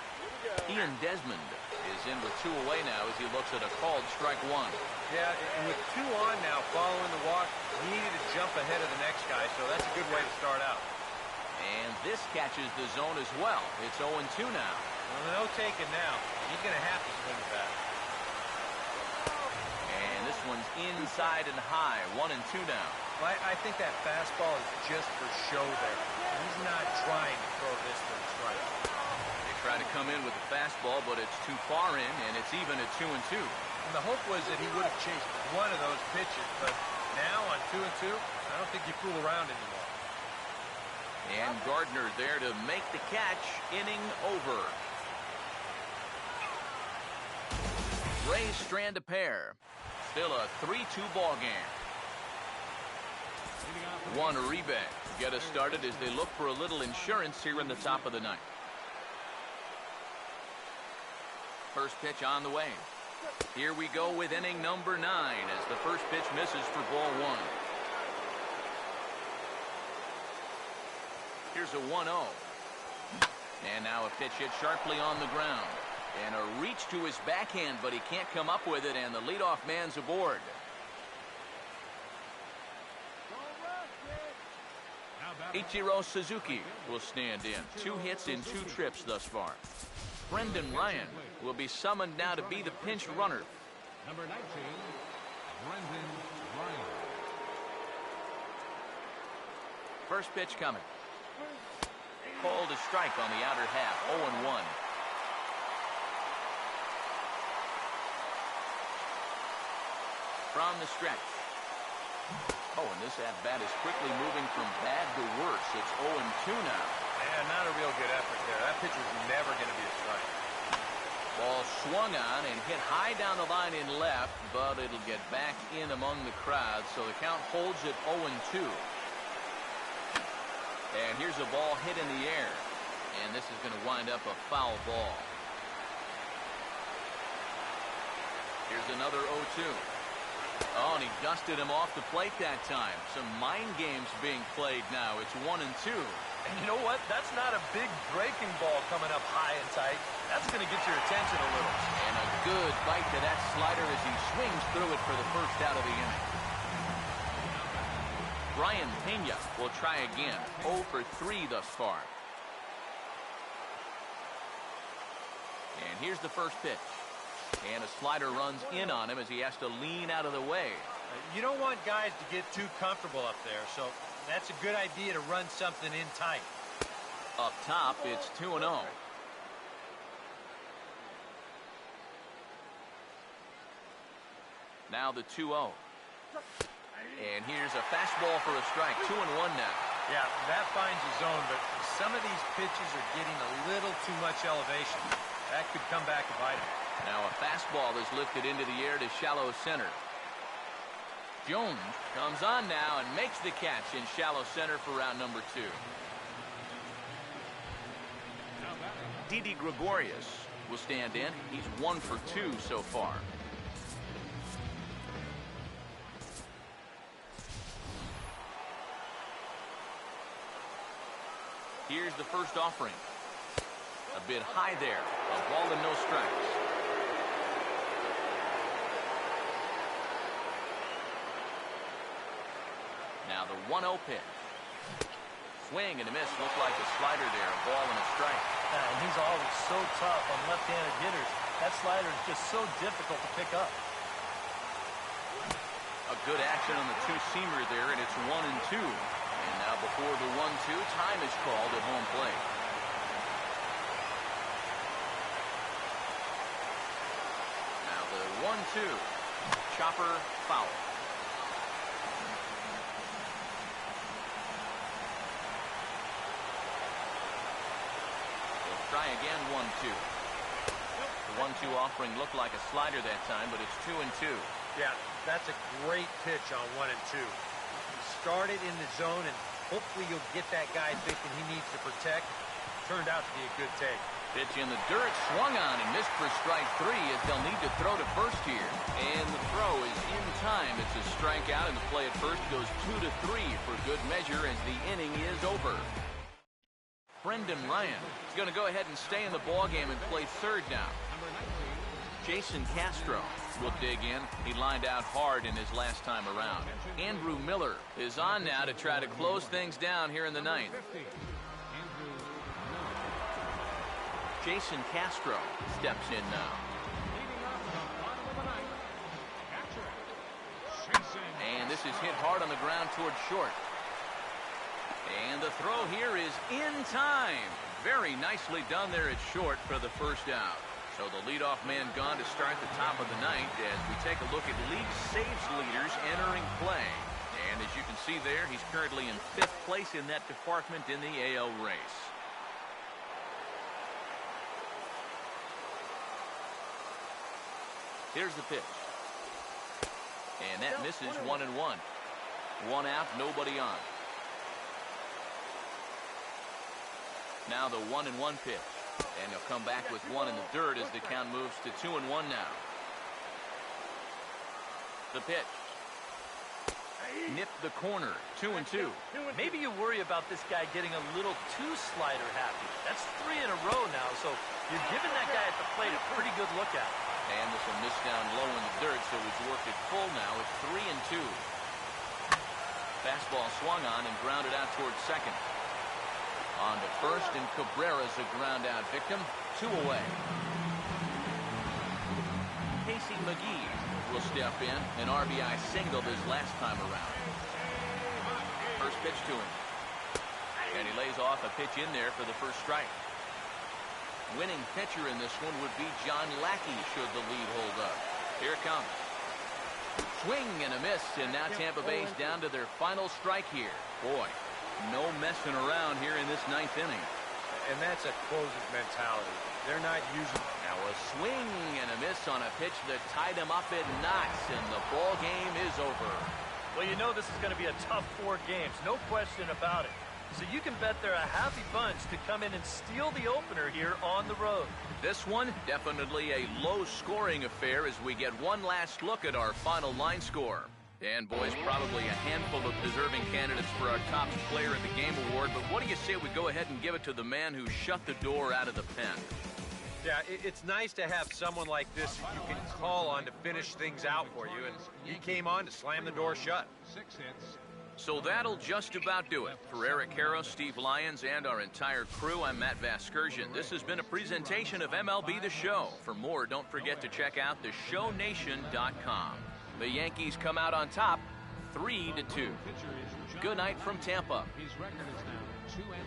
Ian Desmond is in with 2 away now as he looks at a called strike 1. Yeah, and with 2 on now, following the walk, he needed to jump ahead of the next guy, so that's a good way to start out. And this catches the zone as well. It's 0-2 now. Well, no taking now. He's going to have to swing the bat. And this one's inside and high. 1-2 now. Well, I think that fastball is just for show there. He's not trying to throw this for a strike. They try to come in with the fastball, but it's too far in, and it's even at 2-2. And the hope was that he would have chased one of those pitches, but now on 2-2, I don't think you fool around anymore. And Gardner there to make the catch. Inning over. Rays strand a pair. Still a 3-2 ball game. Juan Uribe get us started as they look for a little insurance here in the top of the 9th. First pitch on the way. Here we go with inning number 9 as the first pitch misses for ball 1. Here's a 1-0. And now a pitch hit sharply on the ground. And a reach to his backhand, but he can't come up with it, and the leadoff man's aboard. Ichiro Suzuki will stand in. 2 hits in 2 trips thus far. Brendan Ryan will be summoned now to be the pinch runner. Number 19, Brendan Ryan. First pitch coming. Called a strike on the outer half. 0-1. From the stretch. Oh, and this at-bat is quickly moving from bad to worse. It's 0-2 now. Yeah, not a real good effort there. That pitch was never going to be a strike. Ball swung on and hit high down the line in left, but it'll get back in among the crowd, so the count holds at 0-2. And here's a ball hit in the air, and this is going to wind up a foul ball. Here's another 0-2. Oh, and he dusted him off the plate that time. Some mind games being played now. It's 1-2. And you know what? That's not a big breaking ball coming up high and tight. That's going to get your attention a little. And a good bite to that slider as he swings through it for the first out of the inning. Brian Pena will try again. 0 for 3 thus far. And here's the first pitch. And a slider runs in on him as he has to lean out of the way. You don't want guys to get too comfortable up there, so that's a good idea to run something in tight. Up top, it's 2-0. Now the 2-0. And here's a fastball for a strike. 2-1 now. Yeah, that finds a zone, but some of these pitches are getting a little too much elevation. That could come back to bite him. Now a fastball is lifted into the air to shallow center. Jones comes on now and makes the catch in shallow center for round number 2. Didi Gregorius will stand in. He's 1 for 2 so far. Here's the first offering. A bit high there. A ball and no strikes. Now the 1-0 pitch. Swing and a miss. Looked like a slider there. A ball and a strike. And he's always so tough on left-handed hitters. That slider is just so difficult to pick up. A good action on the two-seamer there, and it's 1-2. And now before the 1-2, time is called at home plate. Now the 1-2. Chopper foul. Try again, 1-2. The 1-2 offering looked like a slider that time, but it's 2-2. Yeah, that's a great pitch on 1-2. Start it in the zone, and hopefully you'll get that guy thinking he needs to protect. Turned out to be a good take. Pitch in the dirt, swung on and missed for strike 3 as they'll need to throw to first here. And the throw is in time. It's a strikeout, and the play at first goes 2-3 for good measure as the inning is over. Brendan Ryan is going to go ahead and stay in the ballgame and play third now. Jason Castro will dig in. He lined out hard in his last time around. Andrew Miller is on now to try to close things down here in the 9th. Jason Castro steps in now. And this is hit hard on the ground towards short. And the throw here is in time. Very nicely done there at short for the first out. So the leadoff man gone to start the top of the 9th as we take a look at league saves leaders entering play. And as you can see there, he's currently in 5th place in that department in the AL race. Here's the pitch. And that misses 1-1. 1 out, nobody on. Now the 1-1 pitch. And he'll come back with 1 in the dirt as the count moves to 2-1 now. The pitch. Nipped hit the corner. 2-2. Maybe you worry about this guy getting a little too slider happy. That's 3 in a row now, so you're giving that guy at the plate a pretty good look at it. And this will miss down low in the dirt, so he's worked it full now. It's 3-2. Fastball swung on and grounded out towards second. On to first, and Cabrera's a ground-out victim. 2 away. Casey McGee will step in. An RBI single his last time around. First pitch to him. And he lays off a pitch in there for the first strike. Winning pitcher in this one would be John Lackey should the lead hold up. Here it comes. Swing and a miss, and now Tampa Bay's down to their final strike here. Boy, no messing around here in this 9th inning. And that's a closer's mentality. They're not using... Now a swing and a miss on a pitch that tied him up at knots, and the ball game is over. Well, you know this is going to be a tough 4 games, no question about it. So you can bet they're a happy bunch to come in and steal the opener here on the road. This one, definitely a low-scoring affair as we get one last look at our final line score. And, boys, probably a handful of deserving candidates for our top player in the game award, but what do you say we go ahead and give it to the man who shut the door out of the pen? Yeah, it's nice to have someone like this you can call on to finish things out for you, and he came on to slam the door shut. 6 hits. So that'll just about do it. For Eric Harrow, Steve Lyons, and our entire crew, I'm Matt Vasgersian. This has been a presentation of MLB The Show. For more, don't forget to check out theshownation.com. The Yankees come out on top, 3-2. Good night from Tampa. His record is now 2-3.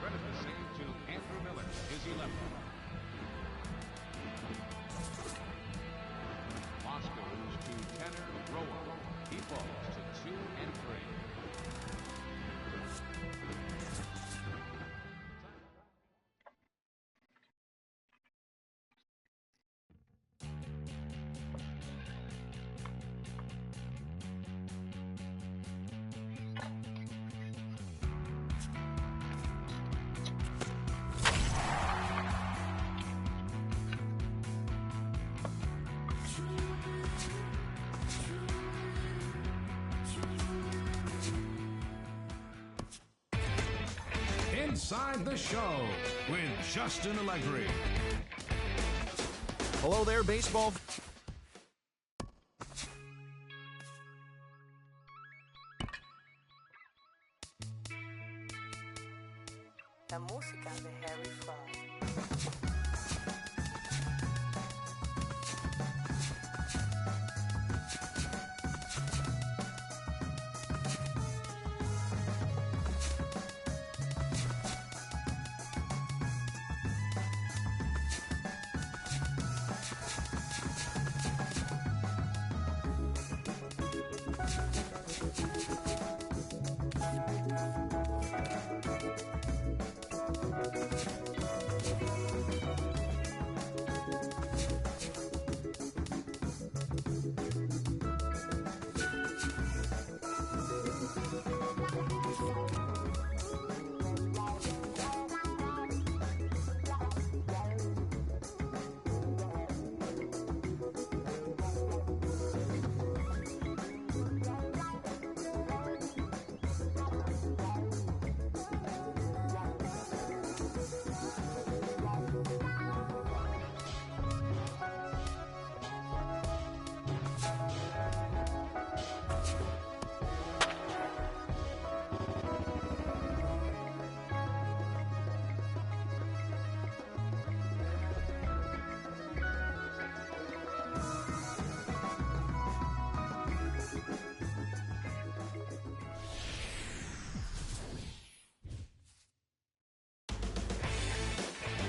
Credit the save to Andrew Miller, his 11th. Loss goes to Tanner Rowan. He falls to 2-3. Inside the Show with Justin Allegri. Hello there, baseball. La música de Harry Fry.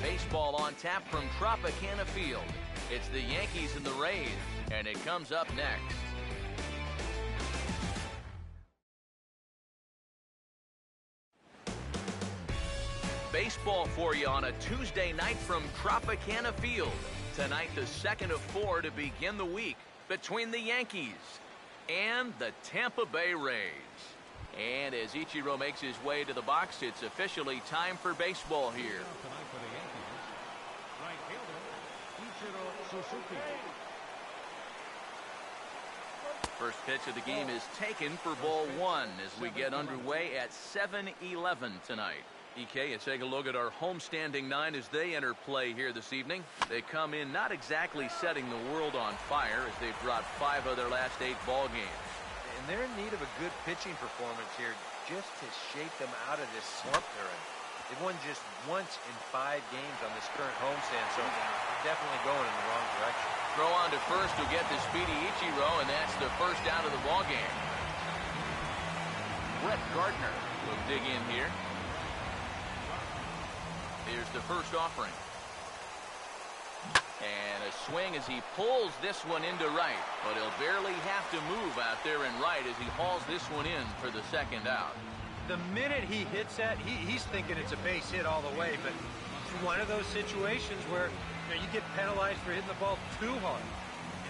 Baseball on tap from Tropicana Field. It's the Yankees and the Rays, and it comes up next. Baseball for you on a Tuesday night from Tropicana Field. Tonight, the second of 4 to begin the week between the Yankees and the Tampa Bay Rays. And as Ichiro makes his way to the box, it's officially time for baseball here. Tonight for the Yankees, right fielder Ichiro Suzuki. First pitch of the game is taken for ball one as we get underway at 7-11 tonight. EK, let's take a look at our homestanding nine as they enter play here this evening. They come in not exactly setting the world on fire as they've dropped 5 of their last 8 ball games. And they're in need of a good pitching performance here just to shake them out of this slump they're in. They've won just once in 5 games on this current homestand, so they're definitely going in the wrong direction. Throw on to first to get the speedy Ichiro, and that's the first out of the ball game. Brett Gardner will dig in here. Here's the first offering. And a swing as he pulls this one into right, but he'll barely have to move out there in right as he hauls this one in for the second out. The minute he hits that, he's thinking it's a base hit all the way, but it's one of those situations where you get penalized for hitting the ball too hard.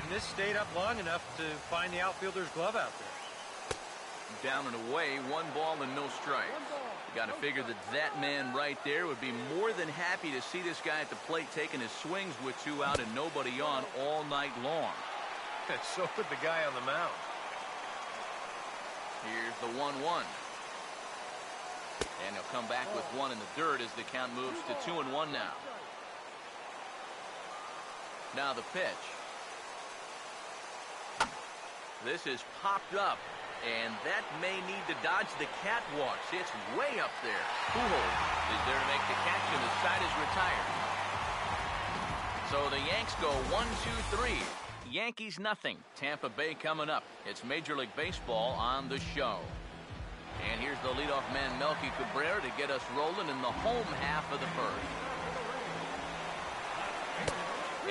And this stayed up long enough to find the outfielder's glove out there. Down and away, 1 ball and no strikes. You got to figure that man right there would be more than happy to see this guy at the plate taking his swings with 2 out and nobody on all night long. So would the guy on the mound. Here's the 1-1. And he'll come back with 1 in the dirt as the count moves to 2-1 now. Now the pitch. This is popped up, and that may need to dodge the catwalks. It's way up there. Pujols is there to make the catch, and the side is retired. So the Yanks go 1-2-3. Yankees nothing. Tampa Bay coming up. It's Major League Baseball on the show. And here's the leadoff man, Melky Cabrera, to get us rolling in the home half of the first.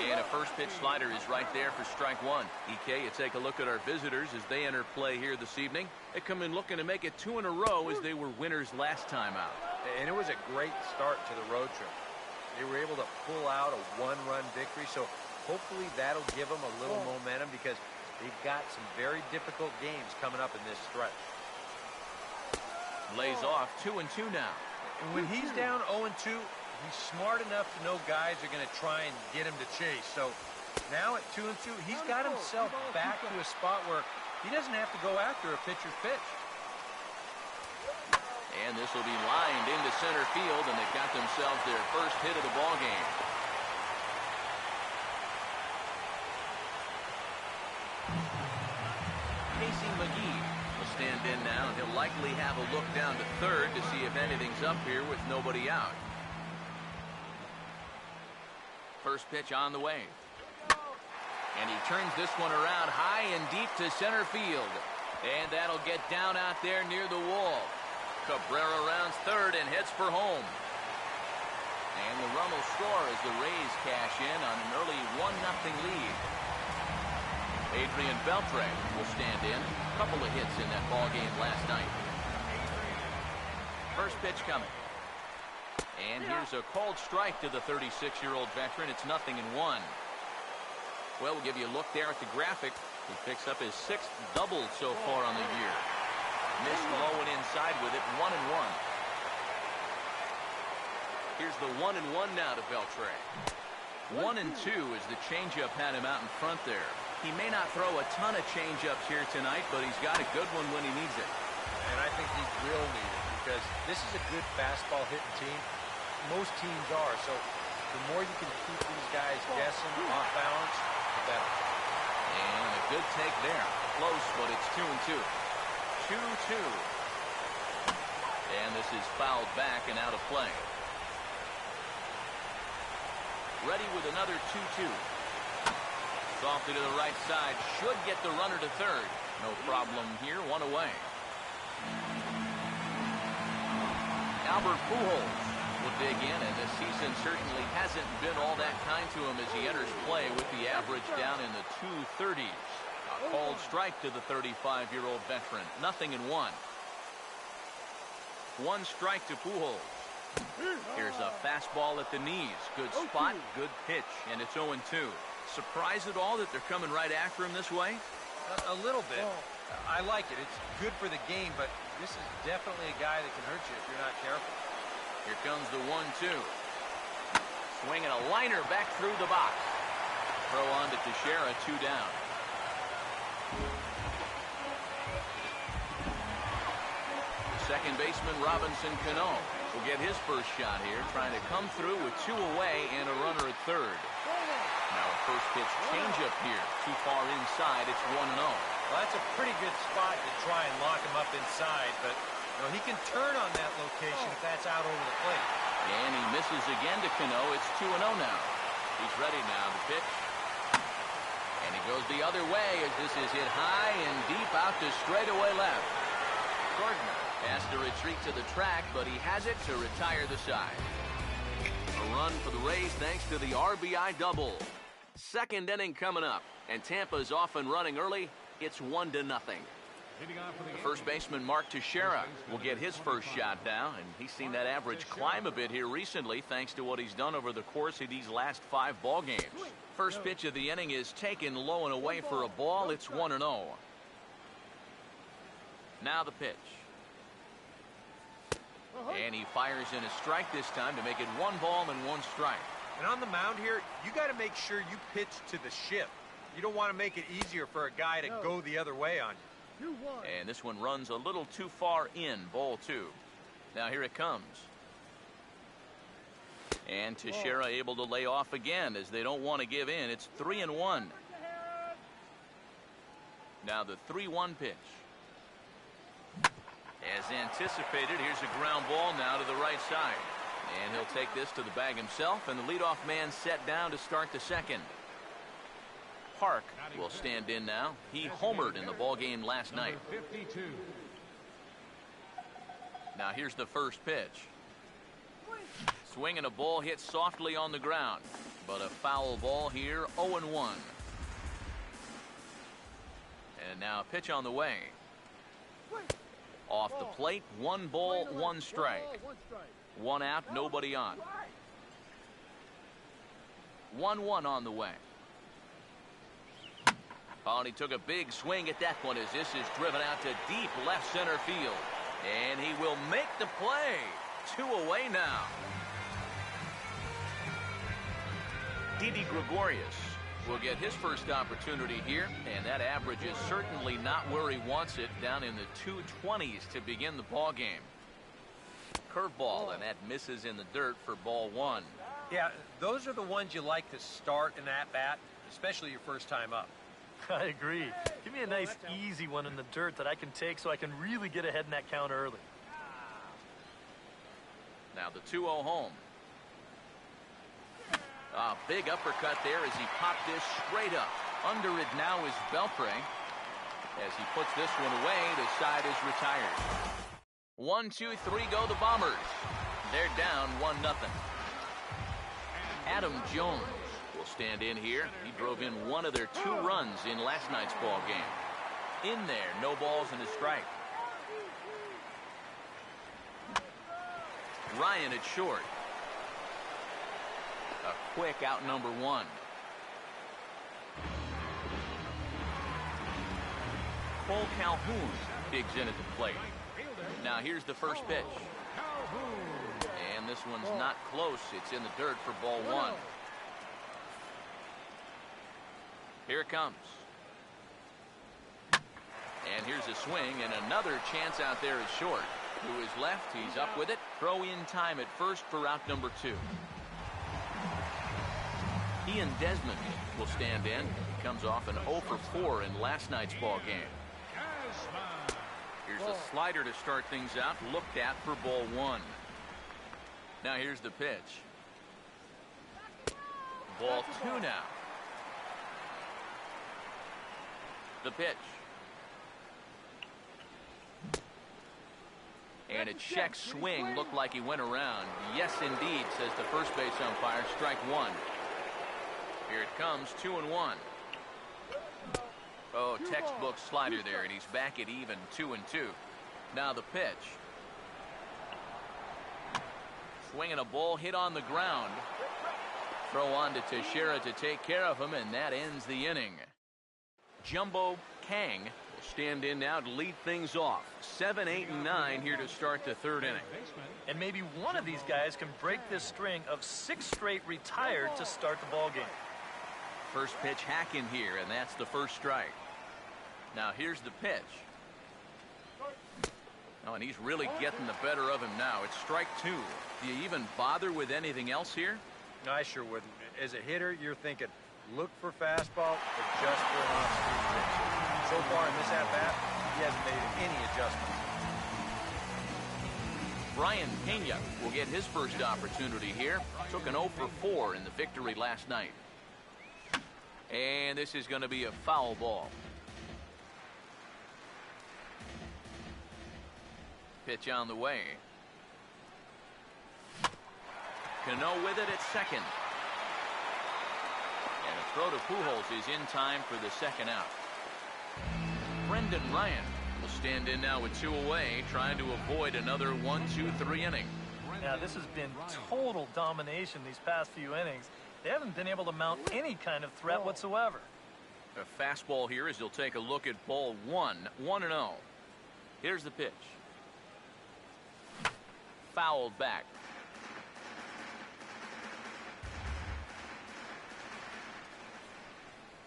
And a first pitch slider is right there for strike 1. EK, you take a look at our visitors as they enter play here this evening. They come in looking to make it 2 in a row as they were winners last time out. And it was a great start to the road trip. They were able to pull out a 1-run victory, so hopefully that'll give them a little momentum because they've got some very difficult games coming up in this stretch. Lays off 2-2 now. And when he's down 0-2, he's smart enough to know guys are going to try and get him to chase. So now at 2-2, he's got himself back to a spot where he doesn't have to go after a pitcher's pitch. And this will be lined into center field, and they've got themselves their first hit of the ball game. Casey McGee will stand in now, and he'll likely have a look down to third to see if anything's up here with nobody out. First pitch on the way. And he turns this one around high and deep to center field. And that'll get down out there near the wall. Cabrera rounds third and heads for home. And the run will score as the Rays cash in on an early 1-0 lead. Adrian Beltre will stand in. A couple of hits in that ball game last night. First pitch coming. And here's a called strike to the 36-year-old veteran. It's 0-1. Well, we'll give you a look there at the graphic. He picks up his 6th double so far on the year. Missed low and inside with it, 1-1. Here's the 1-1 now to Beltre. 1-2 as the changeup had him out in front there. He may not throw a ton of changeups here tonight, but he's got a good one when he needs it. And I think he will need it because this is a good fastball hitting team. Most teams are, so the more you can keep these guys guessing off balance, the better. And a good take there. Close, but it's 2-2. 2-2. And this is fouled back and out of play. Ready with another 2-2. Softly to the right side. Should get the runner to third. No problem here. 1 away. Albert Pujols will dig in, and this season certainly hasn't been all that kind to him as he enters play with the average down in the 230s. A called strike to the 35-year-old veteran. 0-1. 1 strike to Pujols. Here's a fastball at the knees. Good spot, good pitch, and it's 0-2. Surprised at all that they're coming right after him this way? A little bit. I like it. It's good for the game, but this is definitely a guy that can hurt you if you're not careful. Here comes the 1-2. Swinging a liner back through the box. Throw on to Teixeira, 2 down. Second baseman Robinson Cano will get his first shot here, trying to come through with 2 away and a runner at third. Now a first pitch changeup here. Too far inside. It's 1-0. Well, that's a pretty good spot to try and lock him up inside, but he can turn on that location if that's out over the plate. And he misses again to Cano. It's 2-0 now. He's ready now to pitch. And he goes the other way as this is hit high and deep out to straightaway left. Gardner has to retreat to the track, but he has it to retire the side. A run for the Rays thanks to the RBI double. Second inning coming up, and Tampa's off and running early. It's 1-0. The first baseman, Mark Teixeira, will get his first shot now, and he's seen that average climb a bit here recently thanks to what he's done over the course of these last 5 ball games. First pitch of the inning is taken low and away for a ball. It's 1-0. Now the pitch. And he fires in a strike this time to make it 1 ball and 1 strike. And on the mound here, you got to make sure you pitch to the shift. You don't want to make it easier for a guy to go the other way on you. And this one runs a little too far in, ball 2. Now here it comes. And Teixeira able to lay off again as they don't want to give in. It's 3-1. Now the 3-1 pitch. As anticipated, here's a ground ball now to the right side. And he'll take this to the bag himself, and the leadoff man set down to start the second. Park will stand in now. He homered in the ballgame last night. Now here's the first pitch. Swing and a ball hit softly on the ground, but a foul ball here, 0-1. And now a pitch on the way. Off the plate, 1 ball, 1 strike. 1 out, nobody on. 1-1 on the way. Oh, and he took a big swing at that one as this is driven out to deep left center field. And he will make the play. 2 away now. Didi Gregorius will get his first opportunity here, and that average is certainly not where he wants it, down in the 220s to begin the ball game. Curveball, and that misses in the dirt for ball 1. Yeah, those are the ones you like to start in that bat, especially your first time up. I agree. Give me a nice easy one in the dirt that I can take so I can really get ahead in that count early. Now the 2-0 home. A big uppercut there as he popped this straight up. Under it now is Beltre. As he puts this one away, the side is retired. 1, 2, 3 go the Bombers. They're down 1-0. Adam Jones will stand in here. He drove in one of their 2 runs in last night's ball game. In there, no balls and a strike. Ryan at short. A quick out number 1. Cole Calhoun digs in at the plate. Now here's the first pitch. And this one's not close. It's in the dirt for ball 1. Here it comes. And here's a swing and another chance out there at short. Who is left? He's up with it. Throw in time at first for out number 2. Ian Desmond will stand in. He comes off an 0 for 4 in last night's ball game. Here's a slider to start things out. Looked at for ball 1. Now here's the pitch. Ball 2 now. The pitch. And a check swing looked like he went around. Yes, indeed, says the first base umpire. Strike 1. Here it comes, 2-1. Oh, textbook slider there, and he's back at even 2-2. Now the pitch. Swinging a ball hit on the ground. Throw on to Teixeira to take care of him, and that ends the inning. Jumbo Kang will stand in now to lead things off. 7, 8, and 9 here to start the 3rd inning. And maybe one of these guys can break this string of 6 straight retired to start the ball game. First pitch hack in here, and that's the first strike. Now here's the pitch. Oh, and he's really getting the better of him now. It's strike two. Do you even bother with anything else here? No, I sure wouldn't. As a hitter, you're thinking, look for fastball, adjust for an off-speed pitch. So far in this at-bat, he hasn't made any adjustments. Brian Pena will get his first opportunity here. Took an 0 for 4 in the victory last night. And this is going to be a foul ball. Pitch on the way. Cano with it at second. And a throw to Pujols is in time for the second out. Brendan Ryan will stand in now with 2 away, trying to avoid another 1-2-3 inning. Yeah, this has been total domination these past few innings. They haven't been able to mount any kind of threat whatsoever. A fastball here as he'll take a look at ball 1, 1-0. Here's the pitch. Fouled back.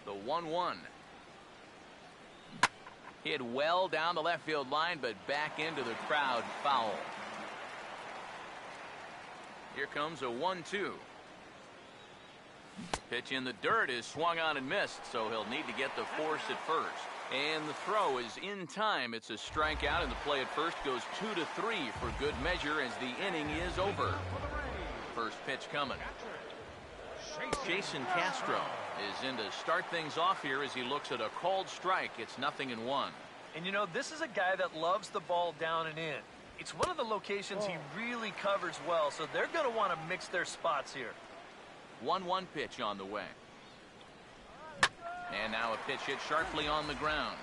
The 1-1. Hit well down the left field line, but back into the crowd, foul. Here comes a 1-2. Pitch in the dirt is swung on and missed, so he'll need to get the force at first. And the throw is in time. It's a strikeout, and the play at first goes 2-3 for good measure as the inning is over. First pitch coming. Jason Castro is in to start things off here as he looks at a called strike. It's 0-1. And you know, this is a guy that loves the ball down and in. It's one of the locations he really covers well, so they're going to want to mix their spots here. 1-1 pitch on the way. And now a pitch hit sharply on the ground,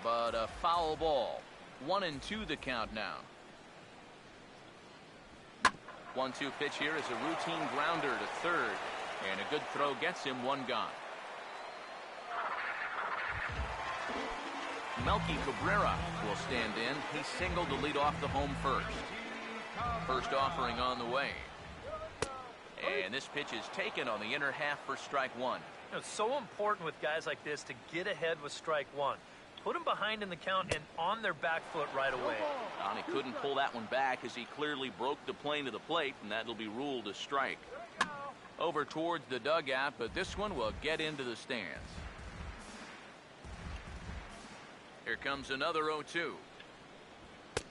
but a foul ball. 1-2 the count now. 1-2 pitch here is a routine grounder to third, and a good throw gets him one gone. Melky Cabrera will stand in. He singled to lead off the home first. First offering on the way. And this pitch is taken on the inner half for strike one. You know, it's so important with guys like this to get ahead with strike one. Put them behind in the count and on their back foot right away. And he couldn't pull that one back as he clearly broke the plane to the plate, and that'll be ruled a strike. Over towards the dugout, but this one will get into the stands. Here comes another 0-2.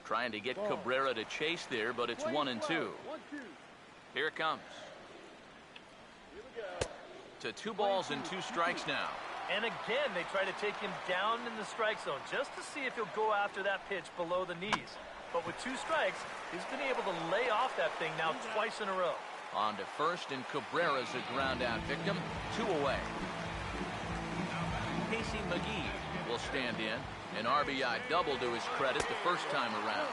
Trying to get Cabrera to chase there, but it's 1-2. Here it comes. To 2 balls and 2 strikes now. And again, they try to take him down in the strike zone just to see if he'll go after that pitch below the knees. But with 2 strikes, he's been able to lay off that thing now twice in a row. On to first, and Cabrera's a ground out victim. 2 away. Casey McGee will stand in. An RBI double to his credit the first time around.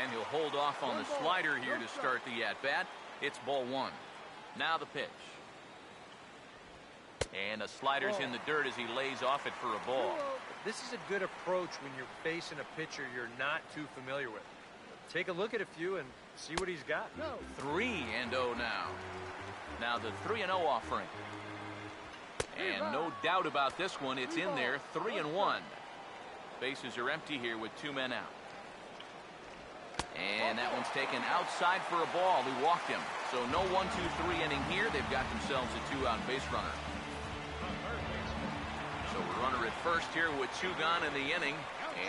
And he'll hold off on the slider here to start the at-bat. It's ball 1. Now the pitch. And a slider's in the dirt as he lays off it for a ball. This is a good approach when you're facing a pitcher you're not too familiar with. Take a look at a few and see what he's got. 3-0 now. Now the 3-0 offering. And no doubt about this one, it's in there. 3-1. Bases are empty here with 2 men out. And that one's taken outside for a ball. He walked him. So no 1-2-3 inning here. They've got themselves a 2-out base runner. So a runner at first here with 2 gone in the inning.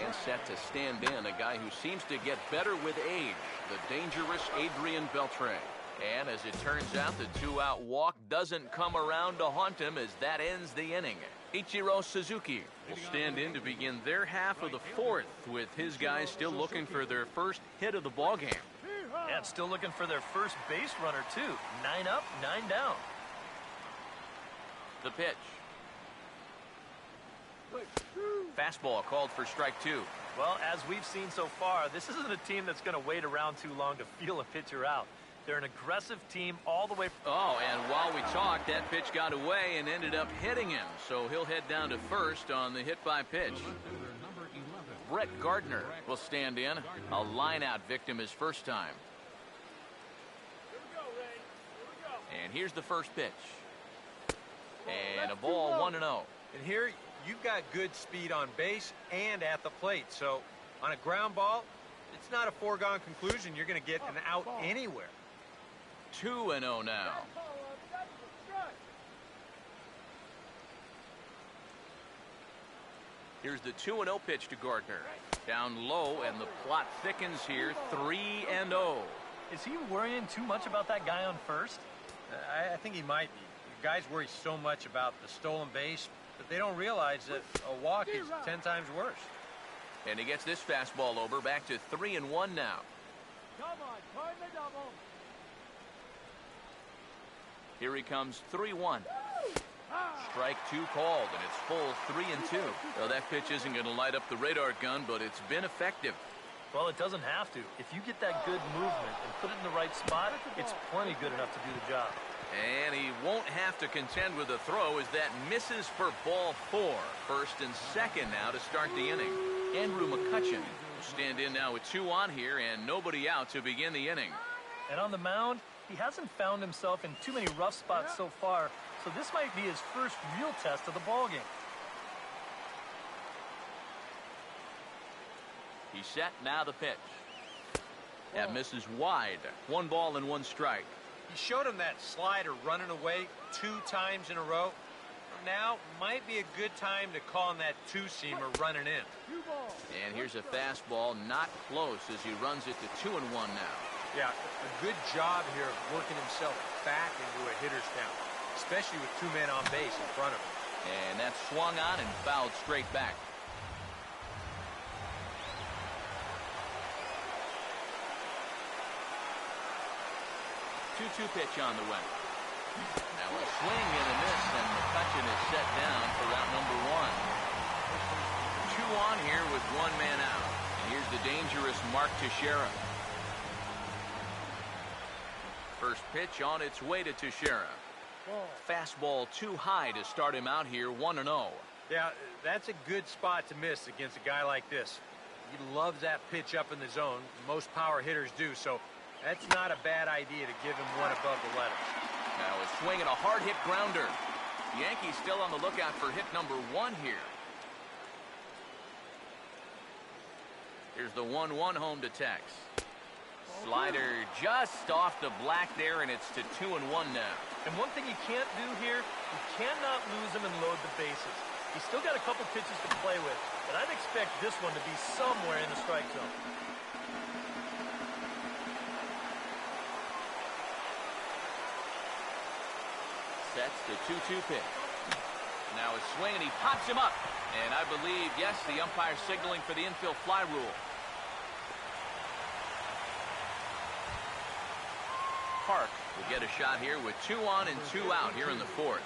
And set to stand in, a guy who seems to get better with age, the dangerous Adrian Beltre. And as it turns out, the 2-out walk doesn't come around to haunt him as that ends the inning. Ichiro Suzuki will stand in to begin their half of the 4th, with his guys still looking for their first hit of the ballgame. And still looking for their first base runner, too. 9 up, 9 down. The pitch. Fastball called for strike 2. Well, as we've seen so far, this isn't a team that's going to wait around too long to feel a pitcher out. They're an aggressive team all the way. Oh, and while we talked, that pitch got away and ended up hitting him. So he'll head down to first on the hit by pitch. Brett Gardner will stand in. A line-out victim his first time. And here's the first pitch. And a ball 1-0. And here, you've got good speed on base and at the plate. So on a ground ball, it's not a foregone conclusion you're going to get an out anywhere. 2-0 now. Here's the 2-0 pitch to Gardner. Down low, and the plot thickens here. 3-0. Is he worrying too much about that guy on first? I think he might be. The guys worry so much about the stolen base, but they don't realize that a walk is 10 times worse. And he gets this fastball over. Back to 3-1 now. Come on, turn the double. Here he comes, 3-1. Strike 2 called, and it's full 3-2. Well, that pitch isn't going to light up the radar gun, but it's been effective. Well, it doesn't have to. If you get that good movement and put it in the right spot, it's plenty good enough to do the job. And he won't have to contend with a throw as that misses for ball 4. First and second now to start the inning. Andrew McCutcheon will stand in now with 2 on here and nobody out to begin the inning. And on the mound, he hasn't found himself in too many rough spots so far, so this might be his first real test of the ballgame. He's set, now the pitch. That misses wide. 1 ball and 1 strike. He showed him that slider running away 2 times in a row. Now might be a good time to call him that 2-seamer running in. And here's a fastball, not close as he runs it to 2-1 now. Yeah, a good job here of working himself back into a hitter's count, especially with 2 men on base in front of him. And that's swung on and fouled straight back. Two-two pitch on the way. Now a swing and a miss, and McCutcheon is set down for route number 1. 2 on here with 1 man out. And here's the dangerous Mark Teixeira. First pitch on its way to Teixeira. Fastball too high to start him out here, 1-0. Yeah, that's a good spot to miss against a guy like this. He loves that pitch up in the zone. Most power hitters do, so that's not a bad idea to give him one above the letters. Now a swing and a hard-hit grounder. The Yankees still on the lookout for hit number 1 here. Here's the 1-1 home to Tex. Slider just off the black there, and it's to 2-1 now. And one thing you can't do here, you cannot lose him and load the bases. He's still got a couple pitches to play with, but I'd expect this one to be somewhere in the strike zone. Sets the 2-2 pitch. Now a swing, and he pops him up. And I believe, yes, the umpire signaling for the infield fly rule. Park will get a shot here with 2 on and 2 out here in the 4th.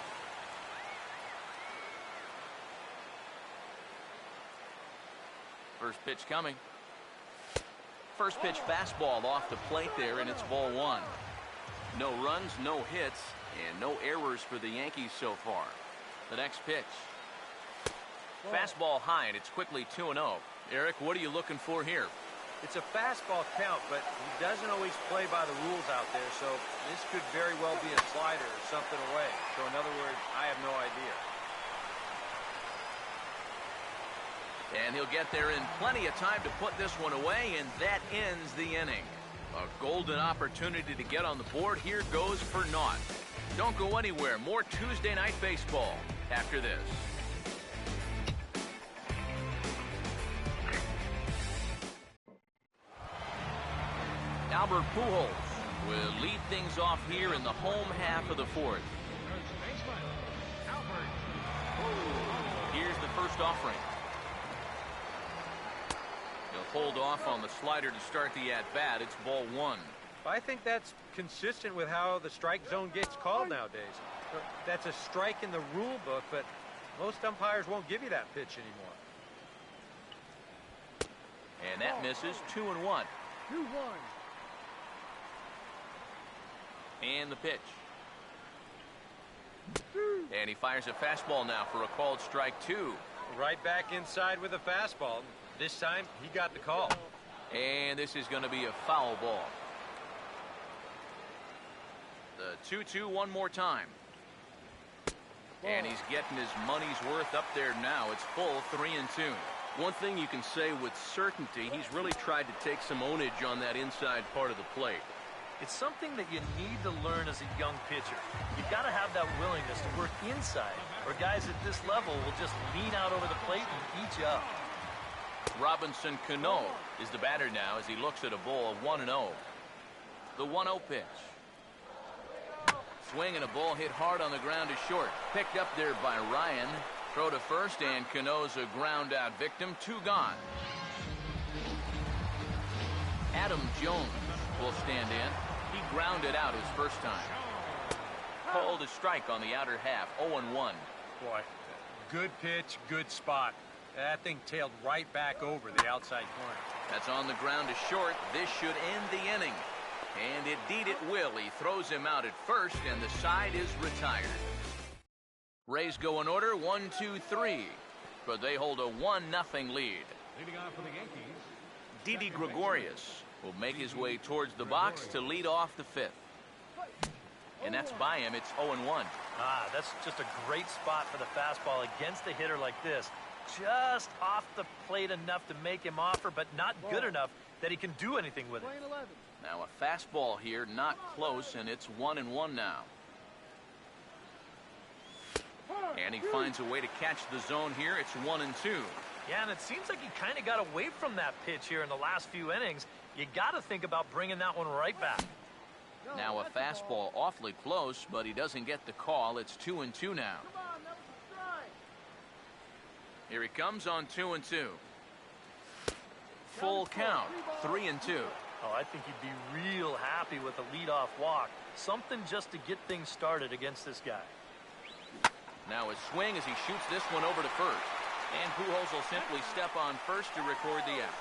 First pitch coming. First pitch fastball off the plate there, and it's ball 1. No runs, no hits, and no errors for the Yankees so far. The next pitch. Fastball high, and it's quickly 2-0. Eric, what are you looking for here? It's a fastball count, but he doesn't always play by the rules out there, so this could very well be a slider or something away. So in other words, I have no idea. And he'll get there in plenty of time to put this one away, and that ends the inning. A golden opportunity to get on the board here goes for naught. Don't go anywhere. More Tuesday Night Baseball after this. Albert Pujols will lead things off here in the home half of the 4th. Here's the first offering. He'll hold off on the slider to start the at-bat. It's ball 1. I think that's consistent with how the strike zone gets called nowadays. That's a strike in the rule book, but most umpires won't give you that pitch anymore. And that misses. 2-1. 2-1. And the pitch. And he fires a fastball now for a called strike 2. Right back inside with a fastball. This time, he got the call. And this is going to be a foul ball. The 2-2 one more time. And he's getting his money's worth up there now. It's full 3-2. One thing you can say with certainty, he's really tried to take some ownage on that inside part of the plate. It's something that you need to learn as a young pitcher. You've got to have that willingness to work inside, or guys at this level will just lean out over the plate and eat you up. Robinson Cano is the batter now as he looks at a ball 1-0. The 1-0 pitch. Swing and a ball hit hard on the ground to short. Picked up there by Ryan. Throw to first, and Cano's a ground out victim. 2 gone. Adam Jones will stand in. He grounded out his first time. Called a strike on the outer half. 0-1. Boy, good pitch, good spot. That thing tailed right back over the outside corner. That's on the ground to short. This should end the inning. And indeed it will. He throws him out at first, and the side is retired. Rays go in order, 1-2-3. But they hold a 1-0 lead. Leading off for the Yankees. Didi Gregorius will make his way towards the box to lead off the 5th. And that's by him. It's 0-1. That's just a great spot for the fastball against a hitter like this. Just off the plate enough to make him offer, but not good enough that he can do anything with it. Now a fastball here, not close, and it's 1-1 now. And he finds a way to catch the zone here. It's 1-2. Yeah, and it seems like he kind of got away from that pitch here in the last few innings. You got to think about bringing that one right back. Now a fastball awfully close, but he doesn't get the call. It's 2-2 now. Here he comes on 2-2. Full count, 3-2. Oh, I think he'd be real happy with a leadoff walk. Something just to get things started against this guy. Now a swing as he shoots this one over to first. And Pujols will simply step on first to record the out.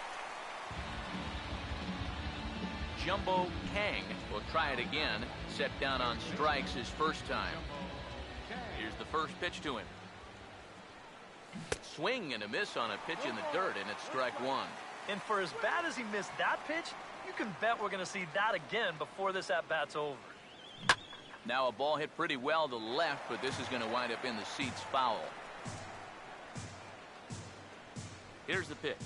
Jumbo Kang will try it again. Set down on strikes his first time. Here's the first pitch to him. Swing and a miss on a pitch in the dirt, and it's strike 1. And for as bad as he missed that pitch, you can bet we're going to see that again before this at-bat's over. Now a ball hit pretty well to left, but this is going to wind up in the seats foul. Here's the pitch.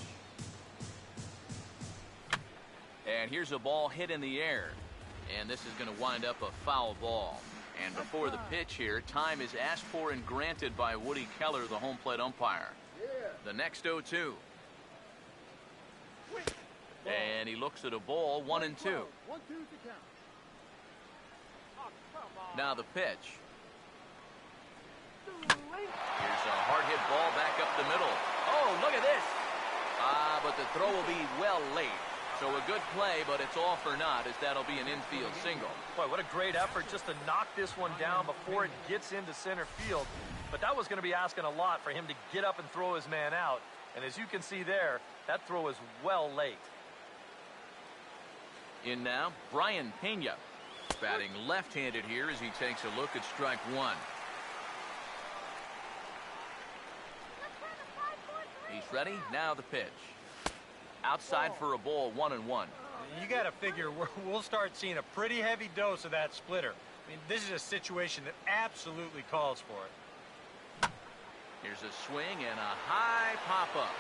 And here's a ball hit in the air. And this is going to wind up a foul ball. And before the pitch here, time is asked for and granted by Woody Keller, the home plate umpire. The next 0-2. And he looks at a ball, 1-2. Now the pitch. Here's a hard hit ball back up the middle. Oh, look at this. But the throw will be well late. So a good play, but it's all for naught, as that'll be an infield single. Boy, what a great effort just to knock this one down before it gets into center field. But that was going to be asking a lot for him to get up and throw his man out. And as you can see there, that throw is well late. In now, Brian Pena, batting left-handed here as he takes a look at strike 1. He's ready. Now the pitch. Outside for a ball, 1-1. You got to figure we'll start seeing a pretty heavy dose of that splitter. I mean, this is a situation that absolutely calls for it. Here's a swing and a high pop-up.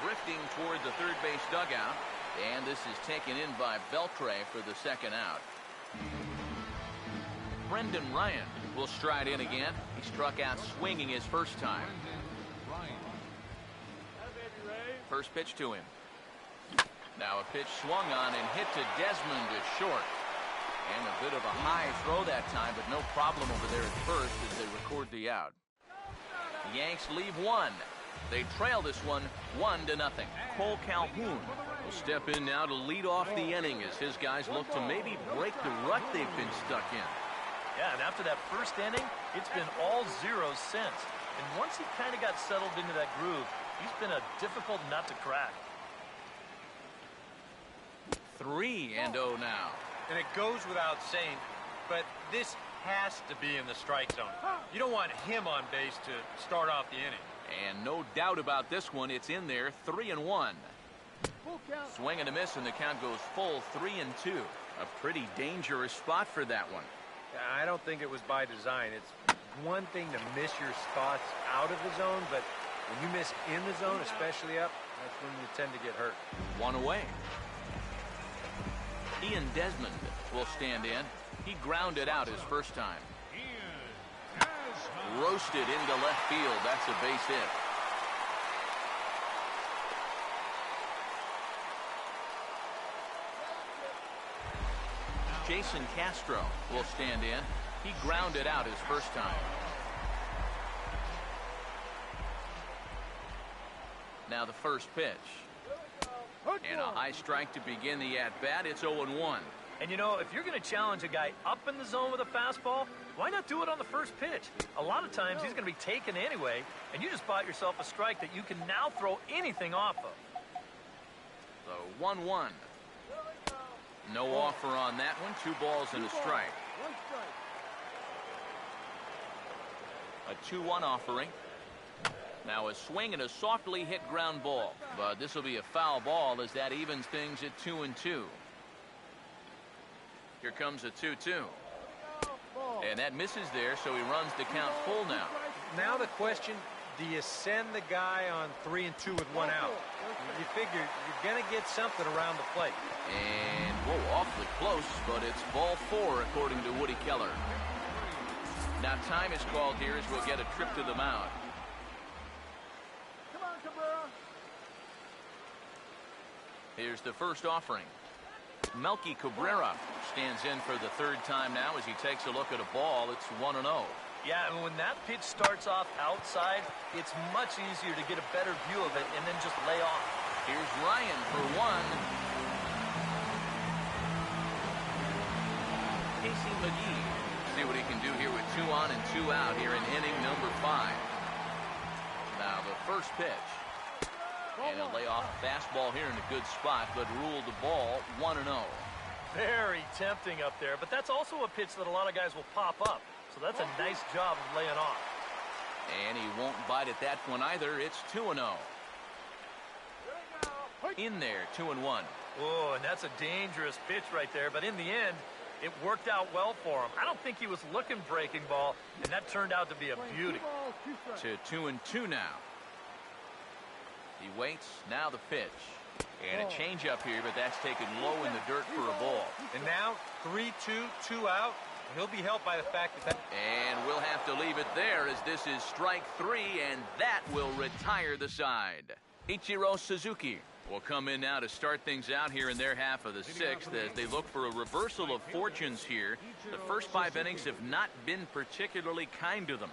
Drifting toward the third base dugout. And this is taken in by Beltre for the second out. Brendan Ryan will stride in again. He struck out swinging his first time. First pitch to him. Now a pitch swung on and hit to Desmond at short. And a bit of a high throw that time, but no problem over there at first as they record the out. The Yanks leave one. They trail this one 1-0. Cole Calhoun will step in now to lead off the inning as his guys look to maybe break the rut they've been stuck in. Yeah, and after that first inning, it's been all zeros since. And once he kind of got settled into that groove, he's been a difficult nut to crack. 3-0 now. And it goes without saying, but this has to be in the strike zone. You don't want him on base to start off the inning. And no doubt about this one, it's in there, 3-1. Swing and a miss, and the count goes full 3-2. A pretty dangerous spot for that one. I don't think it was by design. It's one thing to miss your spots out of the zone, but When you miss in the zone, especially up, that's when you tend to get hurt. One away. Ian Desmond will stand in. He grounded out his first time. Roasted into left field. That's a base hit. Jason Castro will stand in. He grounded out his first time. Now the first pitch. And a high strike to begin the at-bat. It's 0-1. And, you know, if you're going to challenge a guy up in the zone with a fastball, why not do it on the first pitch? A lot of times he's going to be taken anyway, and you just bought yourself a strike that you can now throw anything off of. So 1-1. No offer on that one. 2 balls and a strike. A 2-1 offering. Now a swing and a softly hit ground ball. But this will be a foul ball as that evens things at 2-2. Here comes a 2-2. And that misses there, so he runs the count full now. Now the question, do you send the guy on 3-2 with 1 out? You figure you're going to get something around the plate. And, whoa, awfully close, but it's ball 4 according to Woody Keller. Now time is called here as we'll get a trip to the mound. Come on, Cabrera. Here's the first offering. Melky Cabrera stands in for the 3rd time now as he takes a look at a ball. It's 1-0. Yeah, and when that pitch starts off outside, it's much easier to get a better view of it and then just lay off. Here's Ryan for 1. Casey McGee. See what he can do here with 2 on and 2 out here in inning number 5. Now the first pitch. And a layoff fastball here in a good spot, but ruled the ball 1-0. Very tempting up there, but that's also a pitch that a lot of guys will pop up. So that's a nice job of laying off. And he won't bite at that one either. It's 2-0. In there, 2-1. Oh, and that's a dangerous pitch right there, but in the end, it worked out well for him. I don't think he was looking breaking ball, and that turned out to be a beauty. To 2-2 now. He waits. Now the pitch. And a changeup here, but that's taken low in the dirt for a ball. And now 3-2, 2 out. He'll be helped by the fact that... And we'll have to leave it there as this is strike 3, and that will retire the side. Ichiro Suzuki will come in now to start things out here in their half of the 6th as they look for a reversal of fortunes here. The first 5 innings have not been particularly kind to them.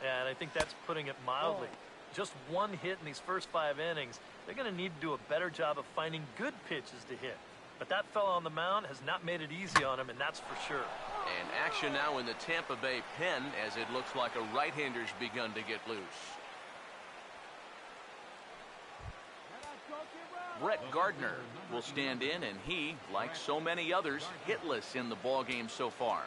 Yeah, and I think that's putting it mildly. Just 1 hit in these first 5 innings. They're going to need to do a better job of finding good pitches to hit. But that fella on the mound has not made it easy on him, and that's for sure. And action now in the Tampa Bay pen as it looks like a right-hander's begun to get loose. Brett Gardner will stand in, and he, like so many others, hitless in the ballgame so far.